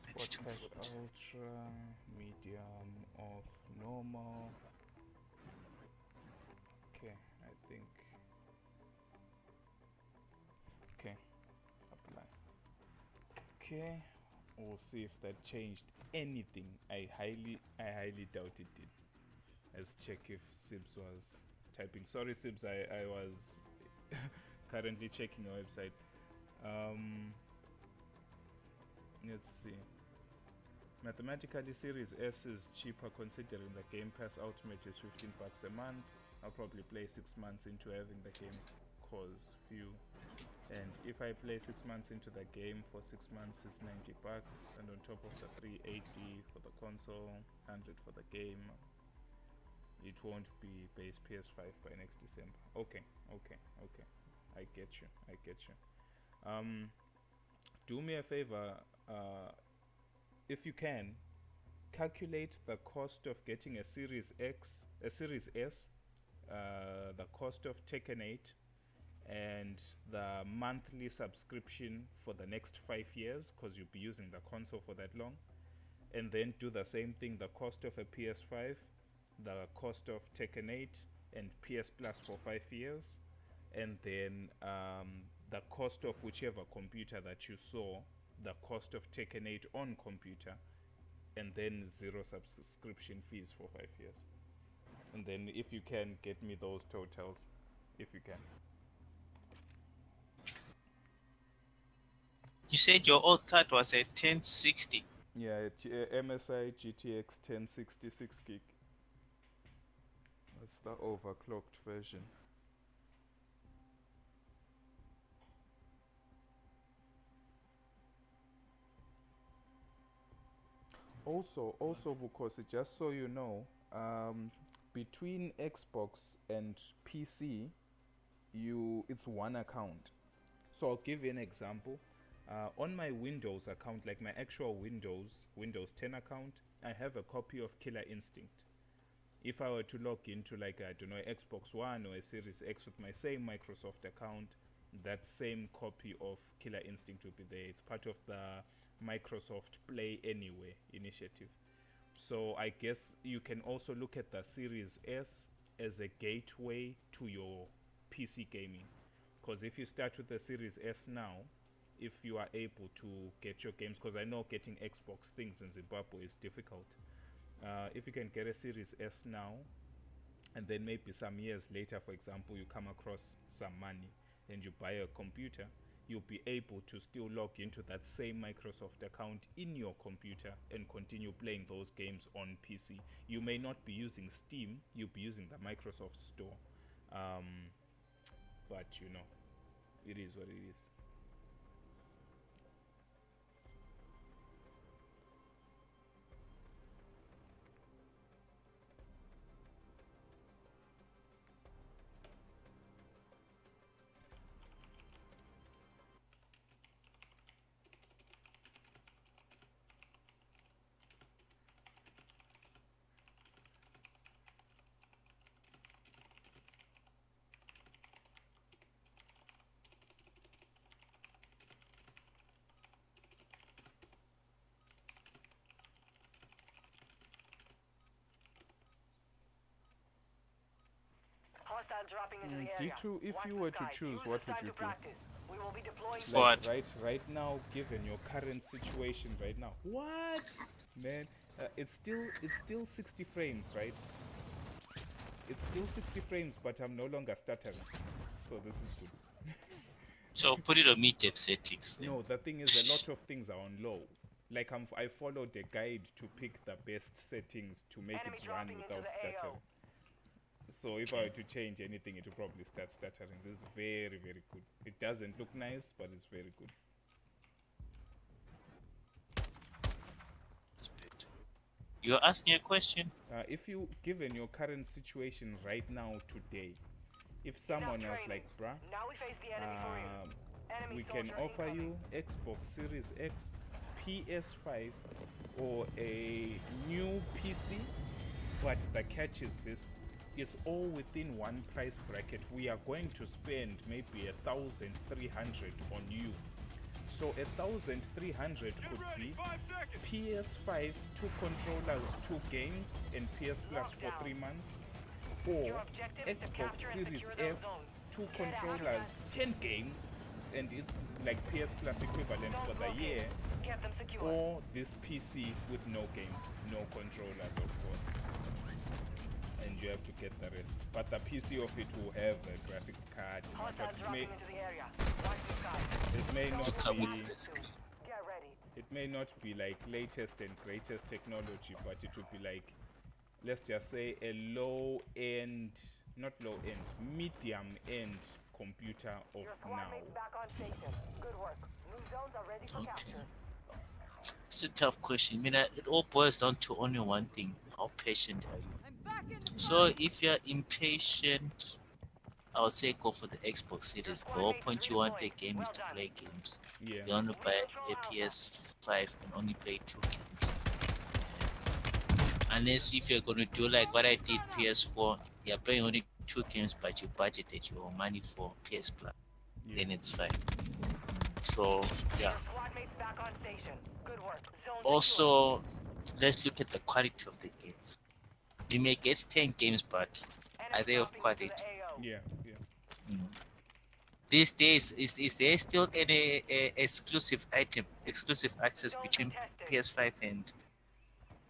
[SPEAKER 2] Sport cache
[SPEAKER 1] 3240?
[SPEAKER 2] ultra. Medium off. Normal. Okay, I think. Okay, apply. Okay, we'll see if that changed anything. I highly doubt it did. Let's check if Sibs was typing. Sorry, Sibs, I was currently checking your website. Let's see. Mathematically, Series S is cheaper considering the Game Pass Ultimate is $15 a month. I'll probably play 6 months into having the game cause few. And if I play 6 months into the game for 6 months, it's $90, and on top of the 380 for the console, 100 for the game, it won't be base PS5 by next December. Okay. I get you. Do me a favor, if you can, calculate the cost of getting a Series S, the cost of Tekken 8, and the monthly subscription for the next 5 years, because you'll be using the console for that long, and then do the same thing, the cost of a PS5, the cost of Tekken 8 and PS Plus for 5 years, and then the cost of whichever computer that you saw, the cost of Tekken 8 on computer, and then zero subscription fees for 5 years. And then if you can, get me those totals, if you can.
[SPEAKER 1] You said your old card was a 1060.
[SPEAKER 2] Yeah, MSI GTX 1066 gig. That's the overclocked version. Also, Vukosi, just so you know, between Xbox and PC, it's one account. So I'll give you an example. On my Windows account, like my actual Windows 10 account, I have a copy of Killer Instinct. If I were to log into like I don't know Xbox One or a Series X with my same Microsoft account, that same copy of Killer Instinct will be there. It's part of the Microsoft Play Anywhere initiative. So I guess you can also look at the Series S as a gateway to your PC gaming. Because if you start with the Series S now, if you are able to get your games, because I know getting Xbox things in Zimbabwe is difficult. If you can get a Series S now, and then maybe some years later, for example, you come across some money and you buy a computer, you'll be able to still log into that same Microsoft account in your computer and continue playing those games on PC. You may not be using Steam, you'll be using the Microsoft Store. But you know, it is what it is.
[SPEAKER 4] Hostile dropping into the area.
[SPEAKER 2] D2, if
[SPEAKER 4] Watch
[SPEAKER 2] you
[SPEAKER 4] the
[SPEAKER 2] were to
[SPEAKER 4] skies.
[SPEAKER 2] choose,
[SPEAKER 4] Use
[SPEAKER 2] what
[SPEAKER 4] this
[SPEAKER 2] would
[SPEAKER 4] time
[SPEAKER 2] you
[SPEAKER 4] to
[SPEAKER 2] do?
[SPEAKER 4] practice. We will be deploying
[SPEAKER 1] For
[SPEAKER 2] Like
[SPEAKER 1] what?
[SPEAKER 2] right now, given your current situation right now, what, man? It's still 60 frames, right? It's still 60 frames, but I'm no longer stuttering, so this is good.
[SPEAKER 1] So put it on mid-depth settings then.
[SPEAKER 2] No, the thing is, a lot of things are on low. Like I followed a guide to pick the best settings to make
[SPEAKER 4] Enemy
[SPEAKER 2] it run
[SPEAKER 4] dropping into
[SPEAKER 2] without
[SPEAKER 4] the AO.
[SPEAKER 2] stuttering. So if I were to change anything, it will probably start stuttering. This is very, very good. It doesn't look nice, but it's very good.
[SPEAKER 1] It's better. You're asking a question?
[SPEAKER 2] If you, given your current situation right now, today, if someone else like, bruh,
[SPEAKER 4] Now we face the enemy for real. Enemy
[SPEAKER 2] we can
[SPEAKER 4] soldier
[SPEAKER 2] offer
[SPEAKER 4] incoming.
[SPEAKER 2] you Xbox Series X, PS5, or a new PC, but the catch is this: it's all within one price bracket. We are going to spend maybe 1,300 on you. So 1,300
[SPEAKER 3] Get
[SPEAKER 2] could
[SPEAKER 3] ready.
[SPEAKER 2] be
[SPEAKER 3] 5 seconds.
[SPEAKER 2] PS5, 2 controllers, 2 games, and PS Plus for 3 months, or
[SPEAKER 4] Your objective is to
[SPEAKER 2] Xbox
[SPEAKER 4] capture and
[SPEAKER 2] Series
[SPEAKER 4] secure
[SPEAKER 2] S,
[SPEAKER 4] those zones.
[SPEAKER 2] 2
[SPEAKER 4] Get out.
[SPEAKER 2] controllers, 10 games, and it's like PS Plus equivalent for
[SPEAKER 4] Zones
[SPEAKER 2] the
[SPEAKER 4] located.
[SPEAKER 2] year,
[SPEAKER 4] Get them secure.
[SPEAKER 2] or this PC with no games, no controllers, of course. And you have to get the rest. But the PC of it will have a graphics card, you know, but
[SPEAKER 4] Hostiles dropping into the area. Watch the skies.
[SPEAKER 2] it may
[SPEAKER 1] To
[SPEAKER 2] not
[SPEAKER 1] come
[SPEAKER 2] be
[SPEAKER 1] with this.
[SPEAKER 4] Get ready.
[SPEAKER 2] it may not be like latest and greatest technology, but it would be like, let's just say, a medium end computer of
[SPEAKER 4] Your squad
[SPEAKER 2] now.
[SPEAKER 4] mates back on station. Good work. New zones are ready for
[SPEAKER 1] Okay.
[SPEAKER 4] capture.
[SPEAKER 1] It's a tough question. I mean, it all boils down to only one thing. How patient are you?
[SPEAKER 5] I'm back in the
[SPEAKER 1] So
[SPEAKER 5] fight.
[SPEAKER 1] if you're impatient, I would say go for the Xbox Series. The whole point you want a game is to play games.
[SPEAKER 2] Yeah.
[SPEAKER 1] You only buy a PS5 and only play 2 games. Unless if you're gonna do like what I did PS4, you're playing only 2 games but you budgeted your money for PS Plus,
[SPEAKER 2] Yeah.
[SPEAKER 1] then it's fine. So yeah.
[SPEAKER 4] Your squad mates back on station. Good work. Zone secure.
[SPEAKER 1] Also, let's look at the quality of the games. You may get 10 games, but
[SPEAKER 4] Enemy
[SPEAKER 1] are they of
[SPEAKER 4] dropping into
[SPEAKER 1] quality?
[SPEAKER 4] the AO.
[SPEAKER 2] Yeah.
[SPEAKER 1] These days, is there still any exclusive access
[SPEAKER 4] Don't
[SPEAKER 1] between
[SPEAKER 4] contest it.
[SPEAKER 1] PS5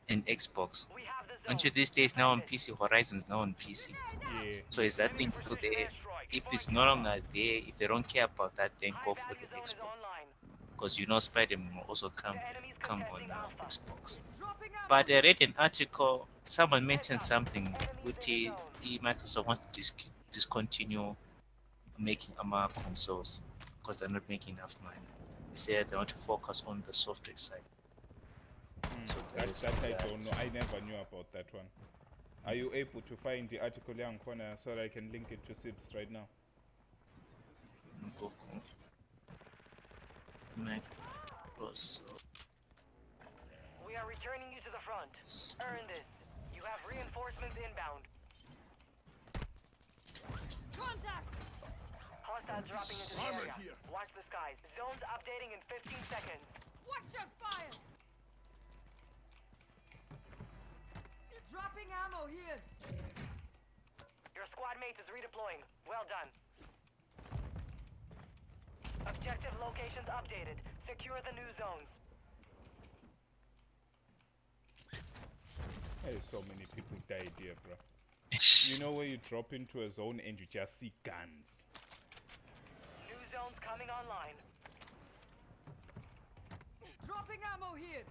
[SPEAKER 1] and Xbox?
[SPEAKER 4] We have the zone.
[SPEAKER 1] Aren't you these days now on
[SPEAKER 4] Defend it.
[SPEAKER 1] PC? Horizon's now on PC.
[SPEAKER 2] Yeah.
[SPEAKER 1] So is that thing still there? If it's no longer there, if they don't care about that, then go for the
[SPEAKER 4] High-value zone is
[SPEAKER 1] Xbox.
[SPEAKER 4] online.
[SPEAKER 1] Because you know Spider-Man will also come
[SPEAKER 4] The enemy's
[SPEAKER 1] on
[SPEAKER 4] contesting Alpha.
[SPEAKER 1] Xbox.
[SPEAKER 5] Dropping out.
[SPEAKER 1] But I read an article, someone mentioned something
[SPEAKER 4] Enemies
[SPEAKER 1] with
[SPEAKER 4] in the
[SPEAKER 1] the Microsoft wants to discontinue making ARMA consoles because they're not making enough money. They said they want to focus on the software side. So
[SPEAKER 2] That I
[SPEAKER 1] that.
[SPEAKER 2] don't know. I never knew about that one. Are you able to find the article young corner so that I can link it to Sips right now?
[SPEAKER 1] Google Microsoft.
[SPEAKER 4] We are returning you to the front. Earn this. You have reinforcements inbound.
[SPEAKER 5] Contact!
[SPEAKER 4] Hostiles dropping into the
[SPEAKER 3] Armor
[SPEAKER 4] area.
[SPEAKER 3] here.
[SPEAKER 4] Watch the skies. Zones updating in 15 seconds.
[SPEAKER 5] Watch your fire! Dropping ammo here!
[SPEAKER 4] Your squad mate is redeploying. Well done. Objective locations updated. Secure the new zones.
[SPEAKER 2] Hey, so many people died here, bro. You know where you drop into a zone and you just see guns.
[SPEAKER 4] New zones coming online.
[SPEAKER 5] Dropping ammo here!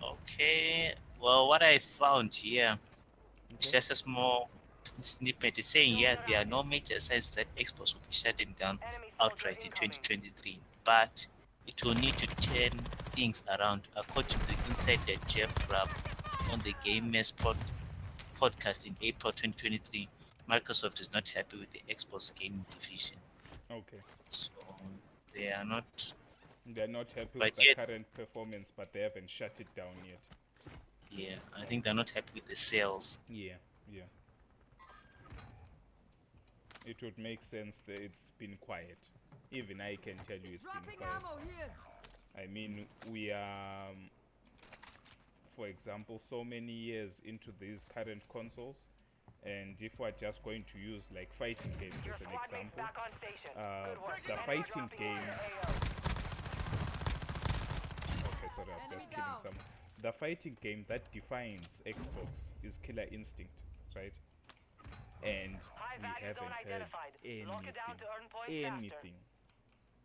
[SPEAKER 1] Okay, well, what I found here is just a small snippet. It's saying here there are no major signs that Xbox will be shutting down
[SPEAKER 4] Enemy soldier
[SPEAKER 1] outright in
[SPEAKER 4] incoming.
[SPEAKER 1] 2023, but it will need to turn things around. According to the insider Jeff Trapp on the podcast in April 2023, Microsoft is not happy with the Xbox gaming division.
[SPEAKER 2] Okay.
[SPEAKER 1] So they are not.
[SPEAKER 2] They're not happy
[SPEAKER 1] But
[SPEAKER 2] with the
[SPEAKER 1] yet-
[SPEAKER 2] current performance, but they haven't shut it down yet.
[SPEAKER 1] Yeah, I think they're not happy with the sales.
[SPEAKER 2] Yeah. It would make sense that it's been quiet. Even I can tell you it's been
[SPEAKER 5] Dropping
[SPEAKER 2] quiet.
[SPEAKER 5] ammo here!
[SPEAKER 2] I mean, we are, for example, so many years into these current consoles, and if we're just going to use like fighting games
[SPEAKER 4] Your
[SPEAKER 2] as an
[SPEAKER 4] squad mate's
[SPEAKER 2] example,
[SPEAKER 4] back on station. Good work.
[SPEAKER 2] the
[SPEAKER 4] Enemy
[SPEAKER 2] fighting
[SPEAKER 4] dropping
[SPEAKER 2] game.
[SPEAKER 4] into AO.
[SPEAKER 2] Okay, sorry, I was
[SPEAKER 5] Enemy
[SPEAKER 2] just killing
[SPEAKER 5] down.
[SPEAKER 2] some. The fighting game that defines Xbox is Killer Instinct, right? And
[SPEAKER 4] High
[SPEAKER 2] we
[SPEAKER 4] value
[SPEAKER 2] haven't
[SPEAKER 4] zone
[SPEAKER 2] heard
[SPEAKER 4] identified. Lock it down to earn points
[SPEAKER 2] anything.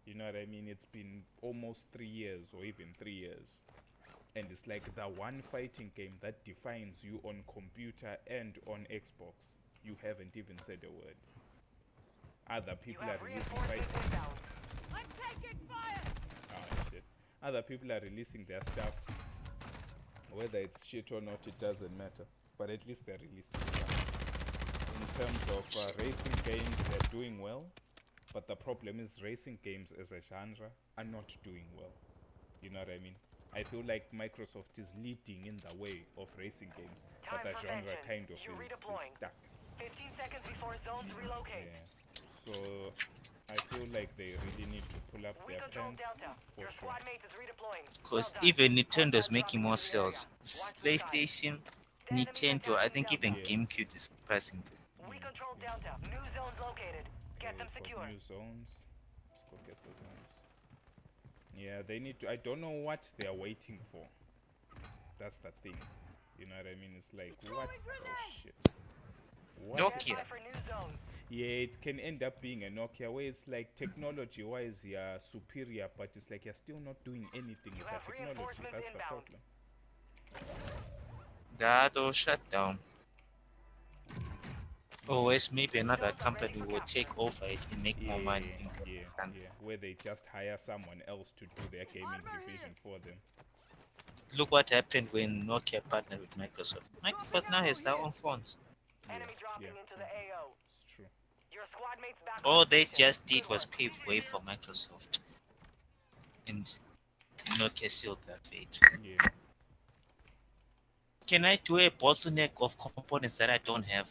[SPEAKER 2] You know what I mean? It's been almost 3 years or even 3 years. And it's like the one fighting game that defines you on computer and on Xbox. You haven't even said a word. Other
[SPEAKER 4] faster. You
[SPEAKER 2] people are
[SPEAKER 4] have
[SPEAKER 2] releasing
[SPEAKER 4] reinforcements
[SPEAKER 2] fighting.
[SPEAKER 4] inbound.
[SPEAKER 5] I'm taking fire!
[SPEAKER 2] Oh shit. Other people are releasing their stuff. Whether it's shit or not, it doesn't matter. But at least they're releasing stuff. In terms of racing games, they're doing well. But the problem is racing games as a genre are not doing well. You know what I mean? I feel like Microsoft is leading in the way of racing games, but
[SPEAKER 4] Time
[SPEAKER 2] the
[SPEAKER 4] for
[SPEAKER 2] genre
[SPEAKER 4] vengeance.
[SPEAKER 2] kind of
[SPEAKER 4] You
[SPEAKER 2] is
[SPEAKER 4] redeploying.
[SPEAKER 2] stuck.
[SPEAKER 4] 15 seconds before zones relocate.
[SPEAKER 2] Yeah. So I feel like they really need to pull up
[SPEAKER 4] We
[SPEAKER 2] their
[SPEAKER 4] control
[SPEAKER 2] pants
[SPEAKER 4] Delta.
[SPEAKER 2] for
[SPEAKER 4] Your
[SPEAKER 2] sure.
[SPEAKER 4] squad mate is redeploying.
[SPEAKER 1] Because
[SPEAKER 4] Well done.
[SPEAKER 1] even Nintendo's
[SPEAKER 4] Hostiles
[SPEAKER 1] making
[SPEAKER 4] dropping
[SPEAKER 1] more
[SPEAKER 4] into the area.
[SPEAKER 1] sales.
[SPEAKER 4] Watch the skies.
[SPEAKER 1] PlayStation,
[SPEAKER 4] Enemy
[SPEAKER 1] Nintendo, I
[SPEAKER 4] attacking
[SPEAKER 1] think even
[SPEAKER 4] Delta.
[SPEAKER 2] Yeah.
[SPEAKER 1] GameCube is passing through.
[SPEAKER 4] We control Delta. New zones located. Get them
[SPEAKER 2] For
[SPEAKER 4] secure.
[SPEAKER 2] new zones. Let's go get the zones. Yeah, they need to. I don't know what they are waiting for. That's the thing. You know what I mean? It's like what?
[SPEAKER 5] Throwing
[SPEAKER 2] Oh
[SPEAKER 5] grenade!
[SPEAKER 2] shit. What?
[SPEAKER 1] Nokia.
[SPEAKER 4] Stand by for new zones.
[SPEAKER 2] Yeah, it can end up being a Nokia where it's like technology-wise you're superior, but it's like you're still not doing anything
[SPEAKER 4] You
[SPEAKER 2] with
[SPEAKER 4] have
[SPEAKER 2] the technology.
[SPEAKER 4] reinforcements
[SPEAKER 2] That's the
[SPEAKER 4] inbound.
[SPEAKER 2] problem.
[SPEAKER 1] That will shut down. Or else maybe another company will take over it and make more money.
[SPEAKER 2] Yeah. Where they just hire someone else to do their gaming
[SPEAKER 5] Armor
[SPEAKER 2] division for them.
[SPEAKER 1] Look what happened when Nokia partnered with Microsoft. Microsoft now has their own phones.
[SPEAKER 4] Enemy dropping
[SPEAKER 2] yeah,
[SPEAKER 4] into the AO.
[SPEAKER 2] It's true.
[SPEAKER 4] Your squad mate's back
[SPEAKER 1] All
[SPEAKER 4] on
[SPEAKER 1] they
[SPEAKER 4] station.
[SPEAKER 1] just did
[SPEAKER 4] Good
[SPEAKER 1] was
[SPEAKER 4] work.
[SPEAKER 1] pave way for Microsoft. And Nokia sealed their fate.
[SPEAKER 2] Yeah.
[SPEAKER 1] Can I do a bottleneck of components that I don't have?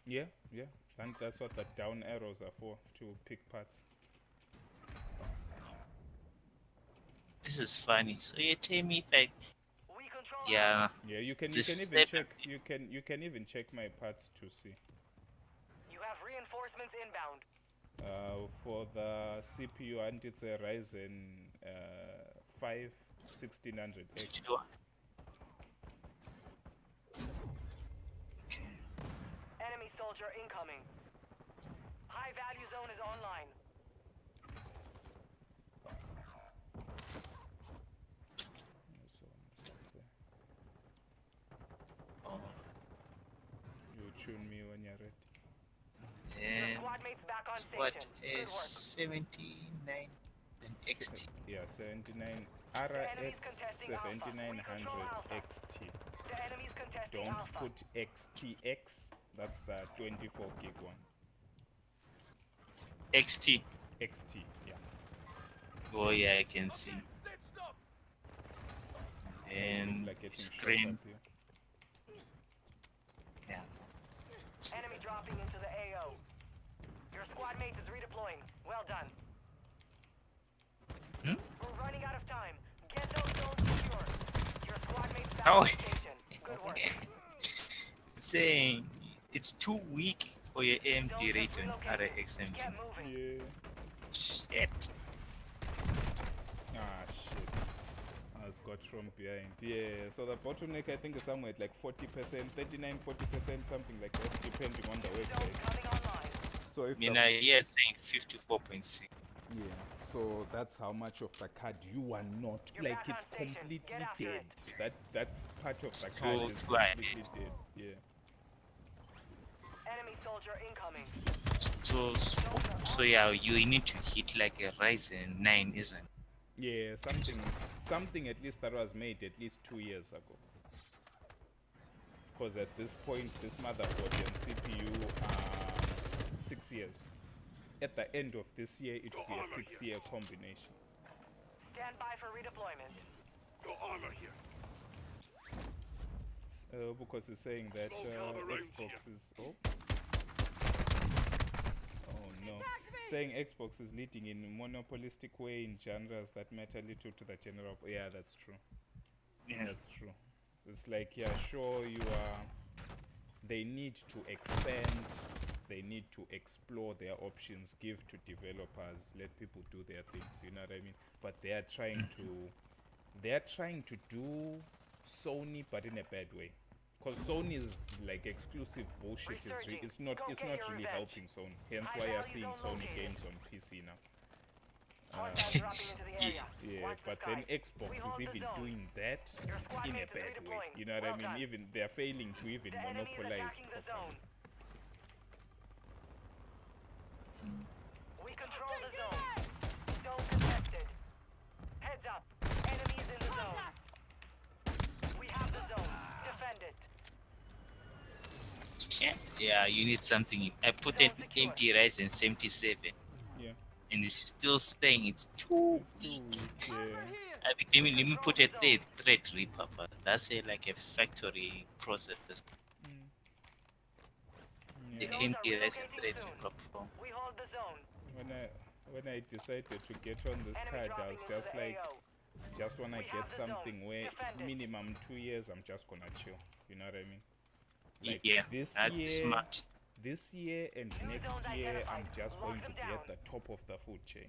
[SPEAKER 2] Yeah. And that's what the down arrows are for, to pick parts.
[SPEAKER 1] This is funny. So you tell me if I,
[SPEAKER 4] We control
[SPEAKER 1] yeah,
[SPEAKER 2] Yeah, you can
[SPEAKER 1] Just
[SPEAKER 2] even
[SPEAKER 1] step
[SPEAKER 2] check
[SPEAKER 1] and-
[SPEAKER 2] you can even check my parts to see.
[SPEAKER 4] You have reinforcements inbound.
[SPEAKER 2] For the CPU, and it's a Ryzen 5 1600X.
[SPEAKER 1] Okay.
[SPEAKER 4] Enemy soldier incoming. High value zone is online.
[SPEAKER 1] Oh,
[SPEAKER 2] You tune me when you're ready.
[SPEAKER 4] Your
[SPEAKER 1] and
[SPEAKER 4] squad mate's back on
[SPEAKER 1] what
[SPEAKER 4] station.
[SPEAKER 1] is
[SPEAKER 4] Good work.
[SPEAKER 1] 79 and XT?
[SPEAKER 2] Yeah, 79. RX
[SPEAKER 4] contesting Alpha.
[SPEAKER 2] 7900
[SPEAKER 4] Control Alpha.
[SPEAKER 2] XT.
[SPEAKER 4] The enemy's contesting
[SPEAKER 2] Don't
[SPEAKER 4] Alpha.
[SPEAKER 2] put XTX. That's the 24 gig one.
[SPEAKER 1] XT.
[SPEAKER 2] XT, yeah.
[SPEAKER 1] Oh yeah, I can see.
[SPEAKER 3] Stitched up.
[SPEAKER 1] And
[SPEAKER 2] People are getting shot
[SPEAKER 1] screen.
[SPEAKER 2] up here.
[SPEAKER 1] Yeah.
[SPEAKER 4] Enemy dropping into the AO. Your squad mate is redeploying. Well done.
[SPEAKER 1] Hmm?
[SPEAKER 4] We're running out of time. Get those zones secure. Your squad mate's back
[SPEAKER 1] Oh.
[SPEAKER 4] on station. Good work.
[SPEAKER 1] Saying it's too weak for your AMD
[SPEAKER 4] Zones have
[SPEAKER 1] rate on
[SPEAKER 4] relocated.
[SPEAKER 1] RX
[SPEAKER 4] Get
[SPEAKER 1] 17.
[SPEAKER 4] moving.
[SPEAKER 2] Yeah.
[SPEAKER 1] Shit.
[SPEAKER 2] Ah, shit. I was got from behind. Yeah, so the bottleneck I think is somewhere at like 40%, 39, 40%, something like that, depending on the
[SPEAKER 4] Zones
[SPEAKER 2] website.
[SPEAKER 4] coming online.
[SPEAKER 2] So if
[SPEAKER 1] Mina here saying 54.6.
[SPEAKER 2] yeah, so that's how much of the card you are not
[SPEAKER 4] You're
[SPEAKER 2] like
[SPEAKER 4] back
[SPEAKER 2] it's
[SPEAKER 4] on station.
[SPEAKER 2] completely
[SPEAKER 4] Get after
[SPEAKER 2] dead.
[SPEAKER 4] it.
[SPEAKER 2] That's part of
[SPEAKER 1] It's
[SPEAKER 2] the card
[SPEAKER 1] too-
[SPEAKER 2] is
[SPEAKER 1] too high.
[SPEAKER 2] completely dead. Yeah.
[SPEAKER 4] Enemy soldier incoming.
[SPEAKER 1] So yeah, you need to hit like a Ryzen 9, isn't it?
[SPEAKER 2] Yeah, something at least that was made at least 2 years ago. Because at this point, this motherboard and CPU are 6 years. At the end of this year, it will be a 6-year combination.
[SPEAKER 4] Stand by for redeployment.
[SPEAKER 3] Got armor here.
[SPEAKER 2] Because it's saying that
[SPEAKER 3] Low caliber rounds
[SPEAKER 2] Xbox
[SPEAKER 3] here.
[SPEAKER 2] is oh no,
[SPEAKER 5] Attacked me!
[SPEAKER 2] saying Xbox is leading in a monopolistic way in genres that matter little to the general. Yeah, that's true.
[SPEAKER 1] Yeah.
[SPEAKER 2] That's true. It's like, yeah, sure, you are. They need to expand. They need to explore their options, give to developers, let people do their things. You know what I mean? But they are trying to do Sony, but in a bad way. Because Sony's like exclusive bullshit
[SPEAKER 4] Resurging.
[SPEAKER 2] it's not
[SPEAKER 4] Go get
[SPEAKER 2] really
[SPEAKER 4] your revenge.
[SPEAKER 2] helping Sony. Hence
[SPEAKER 4] High
[SPEAKER 2] why you're
[SPEAKER 4] value
[SPEAKER 2] seeing
[SPEAKER 4] zone
[SPEAKER 2] Sony
[SPEAKER 4] located.
[SPEAKER 2] games on PC now.
[SPEAKER 4] Hostiles dropping into the area.
[SPEAKER 2] Yeah,
[SPEAKER 4] Watch the
[SPEAKER 2] but then
[SPEAKER 4] skies.
[SPEAKER 2] Xbox
[SPEAKER 4] We
[SPEAKER 2] is
[SPEAKER 4] hold the
[SPEAKER 2] even
[SPEAKER 4] zone.
[SPEAKER 2] doing that
[SPEAKER 4] Your squad
[SPEAKER 2] in a
[SPEAKER 4] mate is
[SPEAKER 2] bad way.
[SPEAKER 4] redeploying.
[SPEAKER 2] You know what
[SPEAKER 4] Well
[SPEAKER 2] I mean?
[SPEAKER 4] done.
[SPEAKER 2] Even they're failing to even
[SPEAKER 4] The enemy is
[SPEAKER 2] monopolize
[SPEAKER 4] attacking the zone.
[SPEAKER 2] properly.
[SPEAKER 4] We control the zone. Zone contested. Heads up. Enemies in the zone.
[SPEAKER 5] Contact!
[SPEAKER 4] We have the zone. Defend it.
[SPEAKER 1] Shit. Yeah, you need something. I put an AMD Ryzen 77,
[SPEAKER 2] Yeah.
[SPEAKER 1] and it's still saying it's too
[SPEAKER 2] It's
[SPEAKER 1] weak.
[SPEAKER 2] too weak,
[SPEAKER 5] Armor
[SPEAKER 2] yeah.
[SPEAKER 5] here!
[SPEAKER 1] I think let me put a thread but that's like a factory process.
[SPEAKER 2] Mm.
[SPEAKER 1] The
[SPEAKER 2] Yeah.
[SPEAKER 4] Zones are
[SPEAKER 1] AMD Ryzen
[SPEAKER 4] relocating
[SPEAKER 1] thread
[SPEAKER 4] soon.
[SPEAKER 1] platform.
[SPEAKER 4] We hold the zone.
[SPEAKER 2] When I decided to get on this
[SPEAKER 4] Enemy
[SPEAKER 2] card, I
[SPEAKER 4] dropping
[SPEAKER 2] was
[SPEAKER 4] into
[SPEAKER 2] just
[SPEAKER 4] the
[SPEAKER 2] like,
[SPEAKER 4] AO.
[SPEAKER 2] just when I
[SPEAKER 4] We
[SPEAKER 2] get
[SPEAKER 4] have the zone.
[SPEAKER 2] something where
[SPEAKER 4] Defend it.
[SPEAKER 2] minimum 2 years, I'm just gonna chill. You know what I mean? Like
[SPEAKER 1] Yeah,
[SPEAKER 2] this
[SPEAKER 1] that's
[SPEAKER 2] year,
[SPEAKER 1] smart.
[SPEAKER 2] this year and
[SPEAKER 4] New
[SPEAKER 2] next
[SPEAKER 4] zones
[SPEAKER 2] year, I'm
[SPEAKER 4] identified.
[SPEAKER 2] just
[SPEAKER 4] Lock
[SPEAKER 2] going to
[SPEAKER 4] them
[SPEAKER 2] be at
[SPEAKER 4] down.
[SPEAKER 2] the top of the food chain.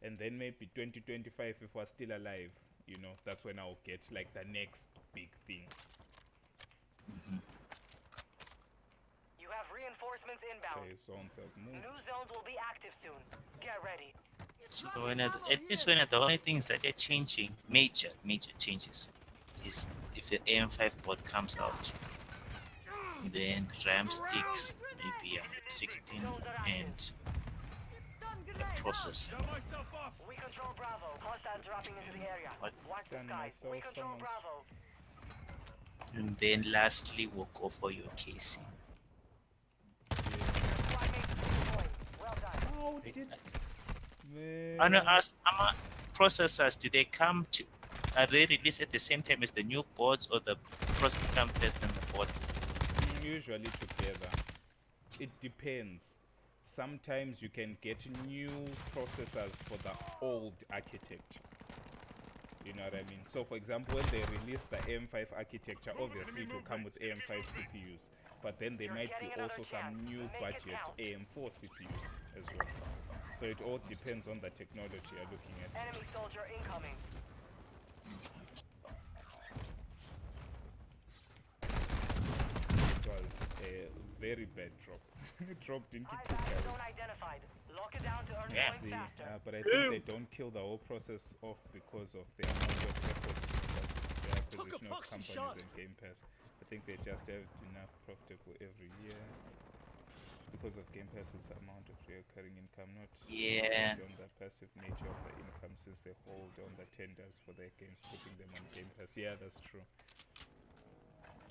[SPEAKER 2] And then maybe 2025, if we're still alive, you know, that's when I'll get like the next big thing.
[SPEAKER 4] You have reinforcements inbound.
[SPEAKER 2] Okay, zones have moved.
[SPEAKER 4] New zones will be active soon. Get ready.
[SPEAKER 1] So
[SPEAKER 5] Dropping ammo
[SPEAKER 1] at least
[SPEAKER 5] here.
[SPEAKER 1] the only things that are changing, major changes, is if the AM5 board comes out, then RAM sticks maybe 16 and
[SPEAKER 5] Stun
[SPEAKER 1] the
[SPEAKER 5] grenade!
[SPEAKER 1] processor.
[SPEAKER 3] Got myself up.
[SPEAKER 4] We control Bravo. Hostiles dropping into the area.
[SPEAKER 1] What?
[SPEAKER 4] Watch the
[SPEAKER 2] Done
[SPEAKER 4] skies. We
[SPEAKER 2] myself,
[SPEAKER 4] control
[SPEAKER 2] someone's-
[SPEAKER 4] Bravo.
[SPEAKER 1] And then lastly, we'll go for your casing.
[SPEAKER 2] Yeah.
[SPEAKER 4] Squad mate is redeploying. Well done.
[SPEAKER 2] How
[SPEAKER 1] Wait,
[SPEAKER 2] did
[SPEAKER 1] I wanna
[SPEAKER 2] man?
[SPEAKER 1] ask, processors, do they come to, are they released at the same time as the new boards, or the processors come first and the boards?
[SPEAKER 2] Usually together. It depends. Sometimes you can get new processors for the old architecture. You know what I mean? So for example, when they release the AM5 architecture, obviously it will come with AM5 CPUs. But then there
[SPEAKER 4] You're
[SPEAKER 2] might
[SPEAKER 4] getting
[SPEAKER 2] be
[SPEAKER 4] another
[SPEAKER 2] also
[SPEAKER 4] chance.
[SPEAKER 2] some new
[SPEAKER 4] Make it
[SPEAKER 2] budget
[SPEAKER 4] count.
[SPEAKER 2] AM4 CPUs as well. So it all depends on the technology you're looking at.
[SPEAKER 4] Enemy soldier incoming.
[SPEAKER 2] It was a very bad drop. It dropped into
[SPEAKER 4] High
[SPEAKER 2] 2
[SPEAKER 4] value
[SPEAKER 2] carries.
[SPEAKER 4] zone identified. Lock it down to earn
[SPEAKER 1] Yeah.
[SPEAKER 4] points faster.
[SPEAKER 2] But I think they don't kill the whole process off because of the amount of effort that the acquisition of companies and Game Pass. I think they just have enough profitable every year. because of Game Pass's amount of recurring income, not
[SPEAKER 1] Yeah.
[SPEAKER 2] on the passive nature of the income, since they hold on the tenders for their games, putting them on Game Pass. Yeah, that's true.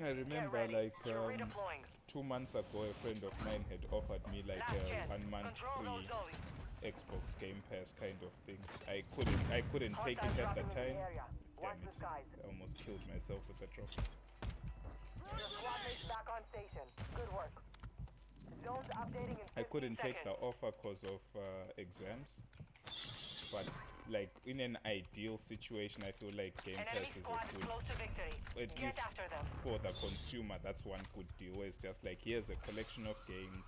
[SPEAKER 2] I
[SPEAKER 4] Get
[SPEAKER 2] remember
[SPEAKER 4] ready.
[SPEAKER 2] like
[SPEAKER 4] You're redeploying.
[SPEAKER 2] 2 months ago, a friend of mine had offered me like
[SPEAKER 4] Last
[SPEAKER 2] a
[SPEAKER 4] chance.
[SPEAKER 2] 1 month
[SPEAKER 4] Control those
[SPEAKER 2] free
[SPEAKER 4] zones.
[SPEAKER 2] Xbox Game Pass kind of thing. I couldn't take it at the time. Damn it! I almost killed myself with the drop.
[SPEAKER 4] Your squad mate's back on station. Good work. Zones updating in 15
[SPEAKER 2] I couldn't take the
[SPEAKER 4] seconds.
[SPEAKER 2] offer because of exams, but like in an ideal situation, I feel like Game
[SPEAKER 4] An
[SPEAKER 2] Pass
[SPEAKER 4] enemy
[SPEAKER 2] is a
[SPEAKER 4] squad is
[SPEAKER 2] good,
[SPEAKER 4] close to victory.
[SPEAKER 2] at
[SPEAKER 4] Get
[SPEAKER 2] least
[SPEAKER 4] after them.
[SPEAKER 2] for the consumer, that's one good deal. Where it's just like, here's a collection of games,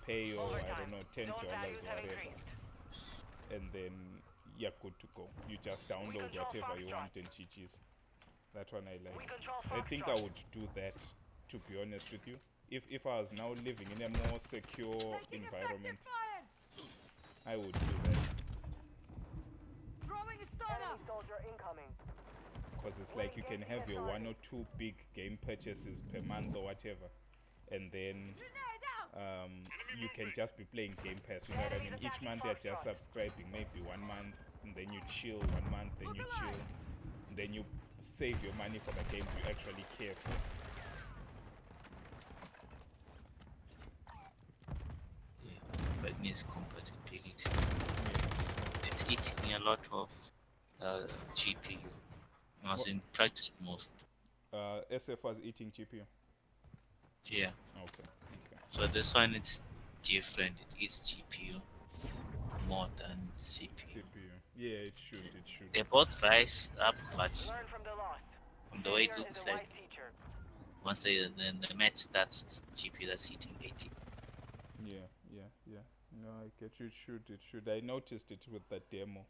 [SPEAKER 2] pay your I
[SPEAKER 4] Overtime.
[SPEAKER 2] don't know $10
[SPEAKER 4] Zone values have
[SPEAKER 2] whatever,
[SPEAKER 4] increased.
[SPEAKER 2] and then you're good to go. You just download
[SPEAKER 4] control
[SPEAKER 2] whatever you
[SPEAKER 4] Foxtrot.
[SPEAKER 2] want and GG's. That one I like.
[SPEAKER 4] We control
[SPEAKER 2] I think I
[SPEAKER 4] Foxtrot.
[SPEAKER 2] would do that, to be honest with you. If I was now living in a more secure environment, I would do that.
[SPEAKER 5] Throwing a stunner.
[SPEAKER 4] Enemy soldier incoming.
[SPEAKER 2] Because it's like you can have your 1 or 2 big game purchases per month or whatever, and then
[SPEAKER 5] Grenade out.
[SPEAKER 2] you can just be playing Game Pass, you know what I mean? Each month you're just subscribing, maybe 1 month, and then you chill 1 month, then you chill, and then you save your money for the games you actually care for.
[SPEAKER 1] Brightness compatibility. It's eating a lot of GPU. As in practice most.
[SPEAKER 2] SF was eating GPU.
[SPEAKER 1] Yeah.
[SPEAKER 2] Okay.
[SPEAKER 1] So this one is different. It eats GPU more than CPU.
[SPEAKER 2] CPU. Yeah, it should.
[SPEAKER 1] They both rise up, but
[SPEAKER 4] Learn from the loss.
[SPEAKER 1] from the way it
[SPEAKER 4] Failure
[SPEAKER 1] looks
[SPEAKER 4] is a
[SPEAKER 1] like,
[SPEAKER 4] wise teacher.
[SPEAKER 1] once the match starts, it's GPU that's hitting 80.
[SPEAKER 2] Yeah. No, I get you. It should. I noticed it with the demo.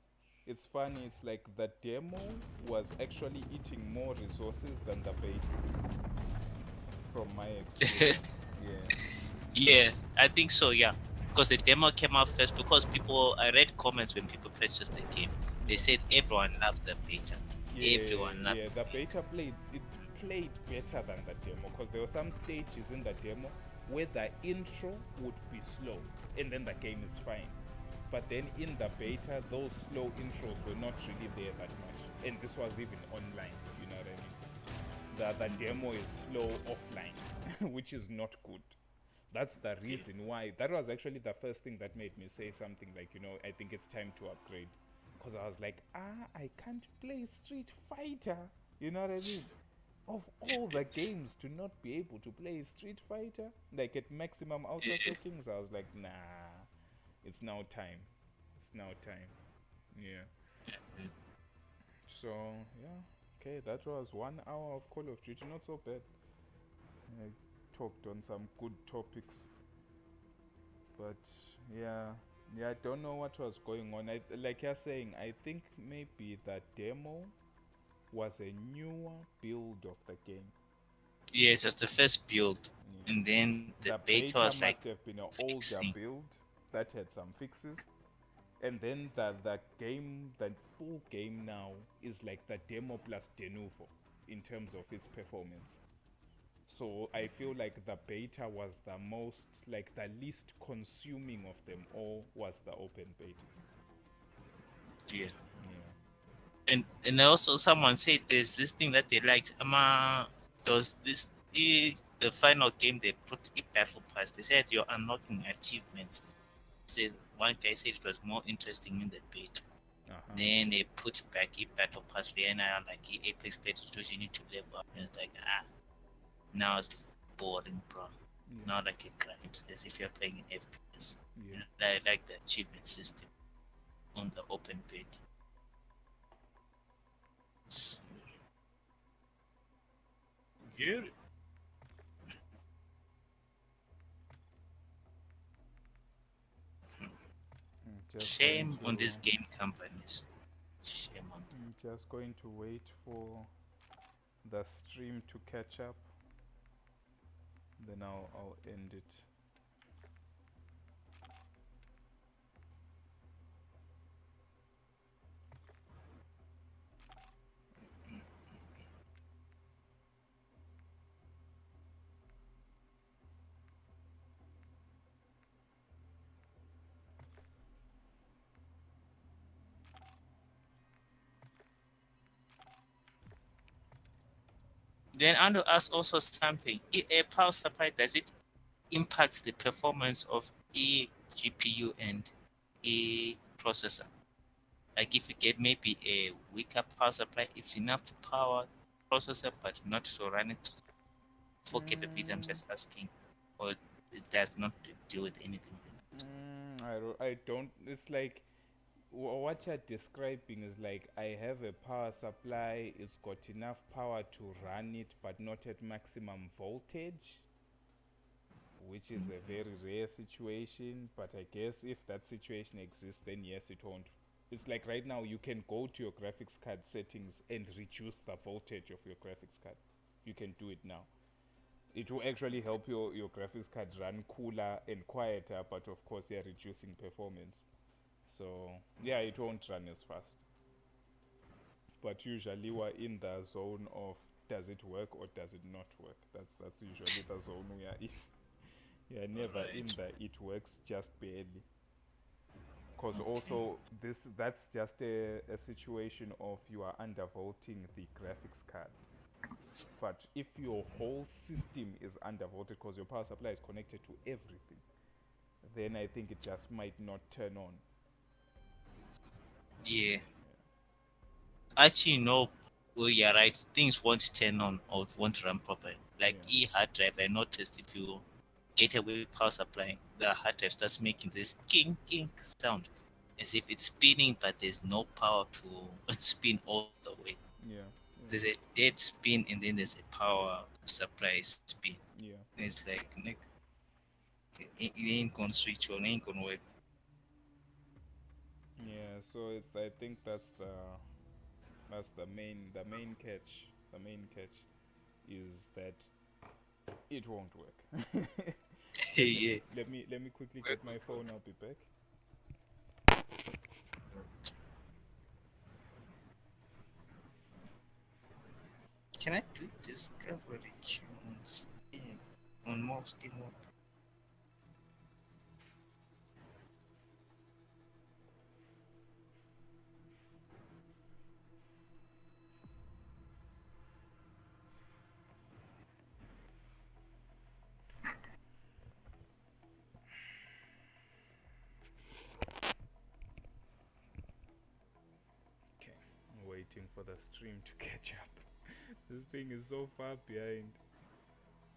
[SPEAKER 2] It's funny, it's like the demo was actually eating more resources than the beta, from my experience.
[SPEAKER 1] Yeah, I think so, yeah. Because the demo came out first, because I read comments when people purchased the game. They said everyone loved the beta. Everyone loved
[SPEAKER 2] The beta played better than the demo, because there were some stages in the demo where the intro would be slow and then the game is fine. But then in the beta, those slow intros were not really there that much. And this was even online, you know what I mean? The demo is slow offline, which is not good. That's the reason why. That was actually the first thing that made me say something like, I think it's time to upgrade. Because I was like, I can't play Street Fighter. You know what I mean? Of all the games, to not be able to play Street Fighter, like at maximum auto settings, I was like, nah. It's now time. Yeah. So, yeah. Okay, that was 1 hour of Call of Duty. Not so bad. I talked on some good topics. But, yeah, I don't know what was going on. Like you're saying, I think maybe the demo was a newer build of the game.
[SPEAKER 1] Yeah, it was the first build. And then the beta was like
[SPEAKER 2] must have been an
[SPEAKER 1] fixing.
[SPEAKER 2] older build that had some fixes, and then the full game now is like the demo plus de novo in terms of its performance. So I feel like the beta was the most, like the least consuming of them all, was the open beta.
[SPEAKER 1] Yeah. And also someone said there's this thing that they liked. Does this the final game they put a battle pass? They said you're unlocking achievements. So one guy said it was more interesting in the beta. Then they put back a battle pass there, and like Apex 32, you need to level up. And it's like now it's boring, bro. Now like a grind, as if you're playing an FPS. I like the achievement system on the open beta. Get it. Shame on these game companies. Shame on them.
[SPEAKER 2] I'm just going to wait for the stream to catch up. Then I'll end it.
[SPEAKER 1] Then I want to ask also something. A power supply, does it impact the performance of a GPU and a processor? Like if you get maybe a weaker power supply, it's enough to power processor but not to run it for capability. I'm
[SPEAKER 2] Mm,
[SPEAKER 1] just asking, or it does not deal with anything.
[SPEAKER 2] I don't. It's like what you're describing is like I have a power supply. It's got enough power to run it, but not at maximum voltage, which is a very rare situation. But I guess if that situation exists, then yes, it won't. It's like right now you can go to your graphics card settings and reduce the voltage of your graphics card. You can do it now. It will actually help your graphics card run cooler and quieter, but of course you're reducing performance. So yeah, it won't run as fast. But usually we're in the zone of does it work or does it not work? That's usually the zone we are in. You're
[SPEAKER 1] All
[SPEAKER 2] never in
[SPEAKER 1] right.
[SPEAKER 2] the it works just barely. Because
[SPEAKER 1] Okay.
[SPEAKER 2] also that's just a situation of you are undervolting the graphics card. But if your whole system is undervolted because your power supply is connected to everything, then I think it just might not turn on.
[SPEAKER 1] Yeah. Actually, no. Well, you're right. Things won't turn on or won't run properly. Like
[SPEAKER 2] Yeah,
[SPEAKER 1] hard drive, I noticed if you get a weak power supply, the hard drive starts making this king king sound, as if it's spinning, but there's no power to spin all the way.
[SPEAKER 2] yeah,
[SPEAKER 1] There's a dead spin, and then there's a power supply spin.
[SPEAKER 2] yeah,
[SPEAKER 1] It's like it ain't gonna switch on, ain't gonna work.
[SPEAKER 2] yeah. So it's I think that's the main catch. The main catch is that it won't work.
[SPEAKER 1] Hey,
[SPEAKER 2] let,
[SPEAKER 1] yeah.
[SPEAKER 2] let me quickly
[SPEAKER 1] Work
[SPEAKER 2] get my
[SPEAKER 1] with what?
[SPEAKER 2] phone. I'll be back.
[SPEAKER 1] Can I do discovery tunes on most mode?
[SPEAKER 2] Okay, I'm waiting for the stream to catch up. This thing is so far behind.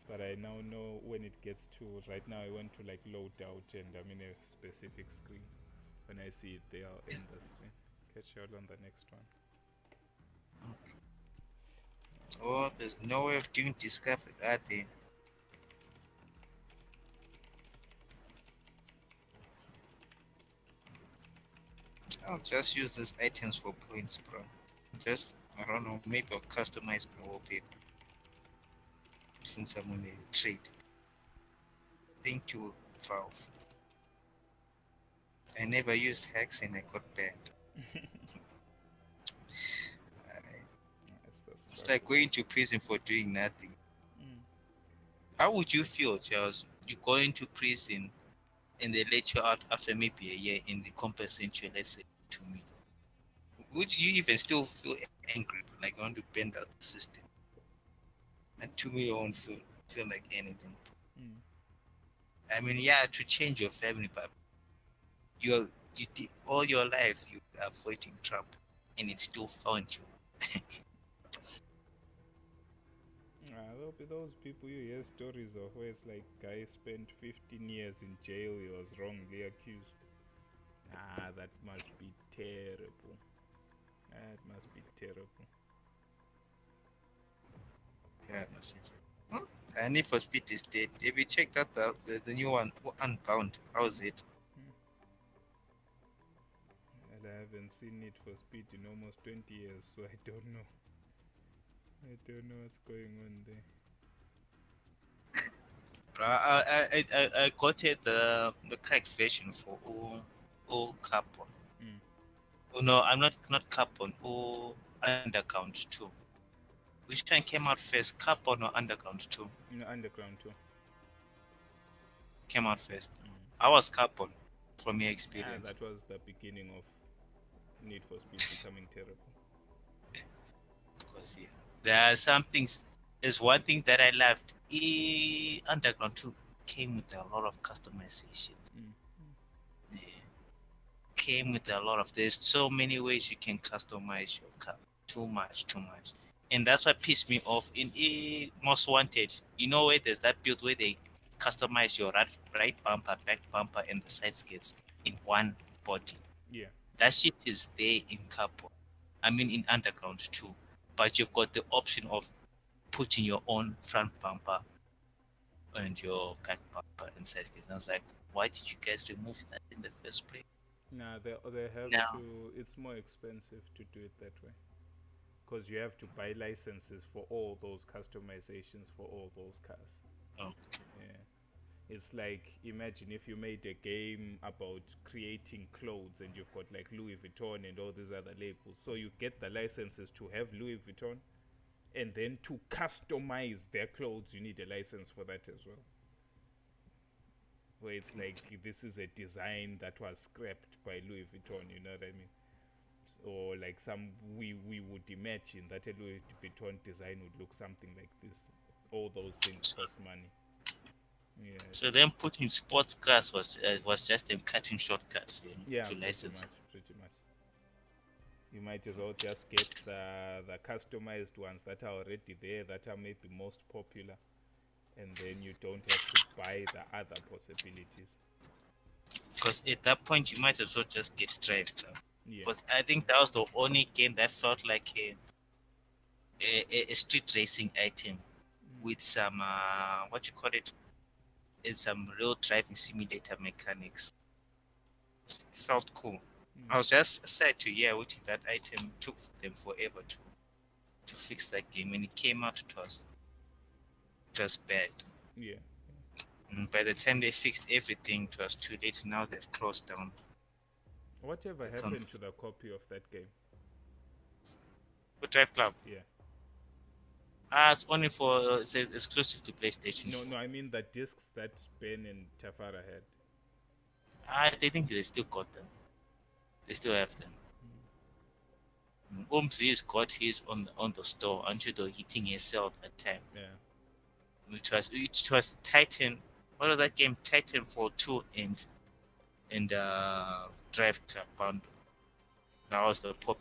[SPEAKER 2] But I now know when it gets to right now. I want to like load out and I'm in a specific screen. When I see it there, I'll end the stream. Catch you all on the next one.
[SPEAKER 1] Oh, there's no way of doing discovery, are there? I'll just use these items for points, bro. Just, I don't know, maybe I'll customize my wallpaper since I'm on a trade. Thank you, Valve. I never used hacks and I got banned.
[SPEAKER 2] That's the
[SPEAKER 1] It's like
[SPEAKER 2] struggle.
[SPEAKER 1] going to prison for doing nothing.
[SPEAKER 2] Mm.
[SPEAKER 1] How would you feel, Charles? You go into prison and they let you out after maybe a year and they compensate you, let's say, 2 million. Would you even still feel angry, like you want to bend out the system? And 2 million won't feel like anything.
[SPEAKER 2] Mm.
[SPEAKER 1] I mean, yeah, to change your family, but you did all your life you were avoiding trouble, and it still found you.
[SPEAKER 2] There'll be those people you hear stories of where it's like guy spent 15 years in jail. He was wrongly accused. That must be terrible. That must be terrible.
[SPEAKER 1] Yeah, must be said. And Need for Speed is dead. Have you checked that the new one, Unbound? How's it?
[SPEAKER 2] Mm. And I haven't seen it for speed in almost 20 years, so I don't know. I don't know what's going on there.
[SPEAKER 1] I got it the correct version for all carbon.
[SPEAKER 2] Mm.
[SPEAKER 1] Oh no, I'm not carbon. All underground too. Which one came out first, carbon or underground too?
[SPEAKER 2] No, underground too.
[SPEAKER 1] Came out first.
[SPEAKER 2] Mm.
[SPEAKER 1] I was carbon from your
[SPEAKER 2] Yeah,
[SPEAKER 1] experience.
[SPEAKER 2] that was the beginning of Need for Speed becoming terrible.
[SPEAKER 1] Because yeah, there are some things. There's one thing that I loved. Underground 2 came with a lot of customizations.
[SPEAKER 2] Mm.
[SPEAKER 1] Yeah. Came with a lot of. There's so many ways you can customize your car. Too much, too much. And that's what pissed me off in Most Wanted. You know where there's that build where they customize your right bumper, back bumper, and the side skirts in one body.
[SPEAKER 2] Yeah.
[SPEAKER 1] That shit is there in Capo. I mean in Underground too. But you've got the option of putting your own front bumper and your back bumper and side skirts. And I was like, why did you guys remove that in the first place?
[SPEAKER 2] Nah, they have
[SPEAKER 1] Now,
[SPEAKER 2] to. It's more expensive to do it that way because you have to buy licenses for all those customizations for all those cars.
[SPEAKER 1] oh,
[SPEAKER 2] Yeah. It's like imagine if you made a game about creating clothes and you've got like Louis Vuitton and all these other labels. So you get the licenses to have Louis Vuitton and then to customize their clothes you need a license for that as well. Where it's like this is a design that was scrapped by Louis Vuitton, you know what I mean? Or like we would imagine that a Louis Vuitton design would look something like this. All those things
[SPEAKER 1] so,
[SPEAKER 2] cost money. Yeah.
[SPEAKER 1] so then putting sports cars was just them cutting shortcuts
[SPEAKER 2] Yeah,
[SPEAKER 1] to
[SPEAKER 2] pretty
[SPEAKER 1] license.
[SPEAKER 2] much, pretty much. You might as well just get the customized ones that are already there, that are maybe most popular, and then you don't have to buy the other possibilities.
[SPEAKER 1] Because at that point you might as well just get Drive Club.
[SPEAKER 2] Yeah.
[SPEAKER 1] Because I think that was the only game that felt like a street racing item with some what you call it, and some real driving simulator mechanics. It felt cool.
[SPEAKER 2] Mm.
[SPEAKER 1] I was just sad to hear what that item took them forever to fix that game. When it came out, it was bad.
[SPEAKER 2] Yeah.
[SPEAKER 1] And by the time they fixed everything, it was too late. Now they've closed down.
[SPEAKER 2] Whatever happened to the copy of that game?
[SPEAKER 1] But Drive Club,
[SPEAKER 2] Yeah.
[SPEAKER 1] it's only for it's exclusive to PlayStation.
[SPEAKER 2] No, I mean the discs that Ben and Tafara had.
[SPEAKER 1] I think they still got them. They still have them. Omzi's got his on the store until they're hitting a sale that time.
[SPEAKER 2] Yeah.
[SPEAKER 1] It was Titan. What was that game? Titanfall 2 and Drive Club bundle. That was the popular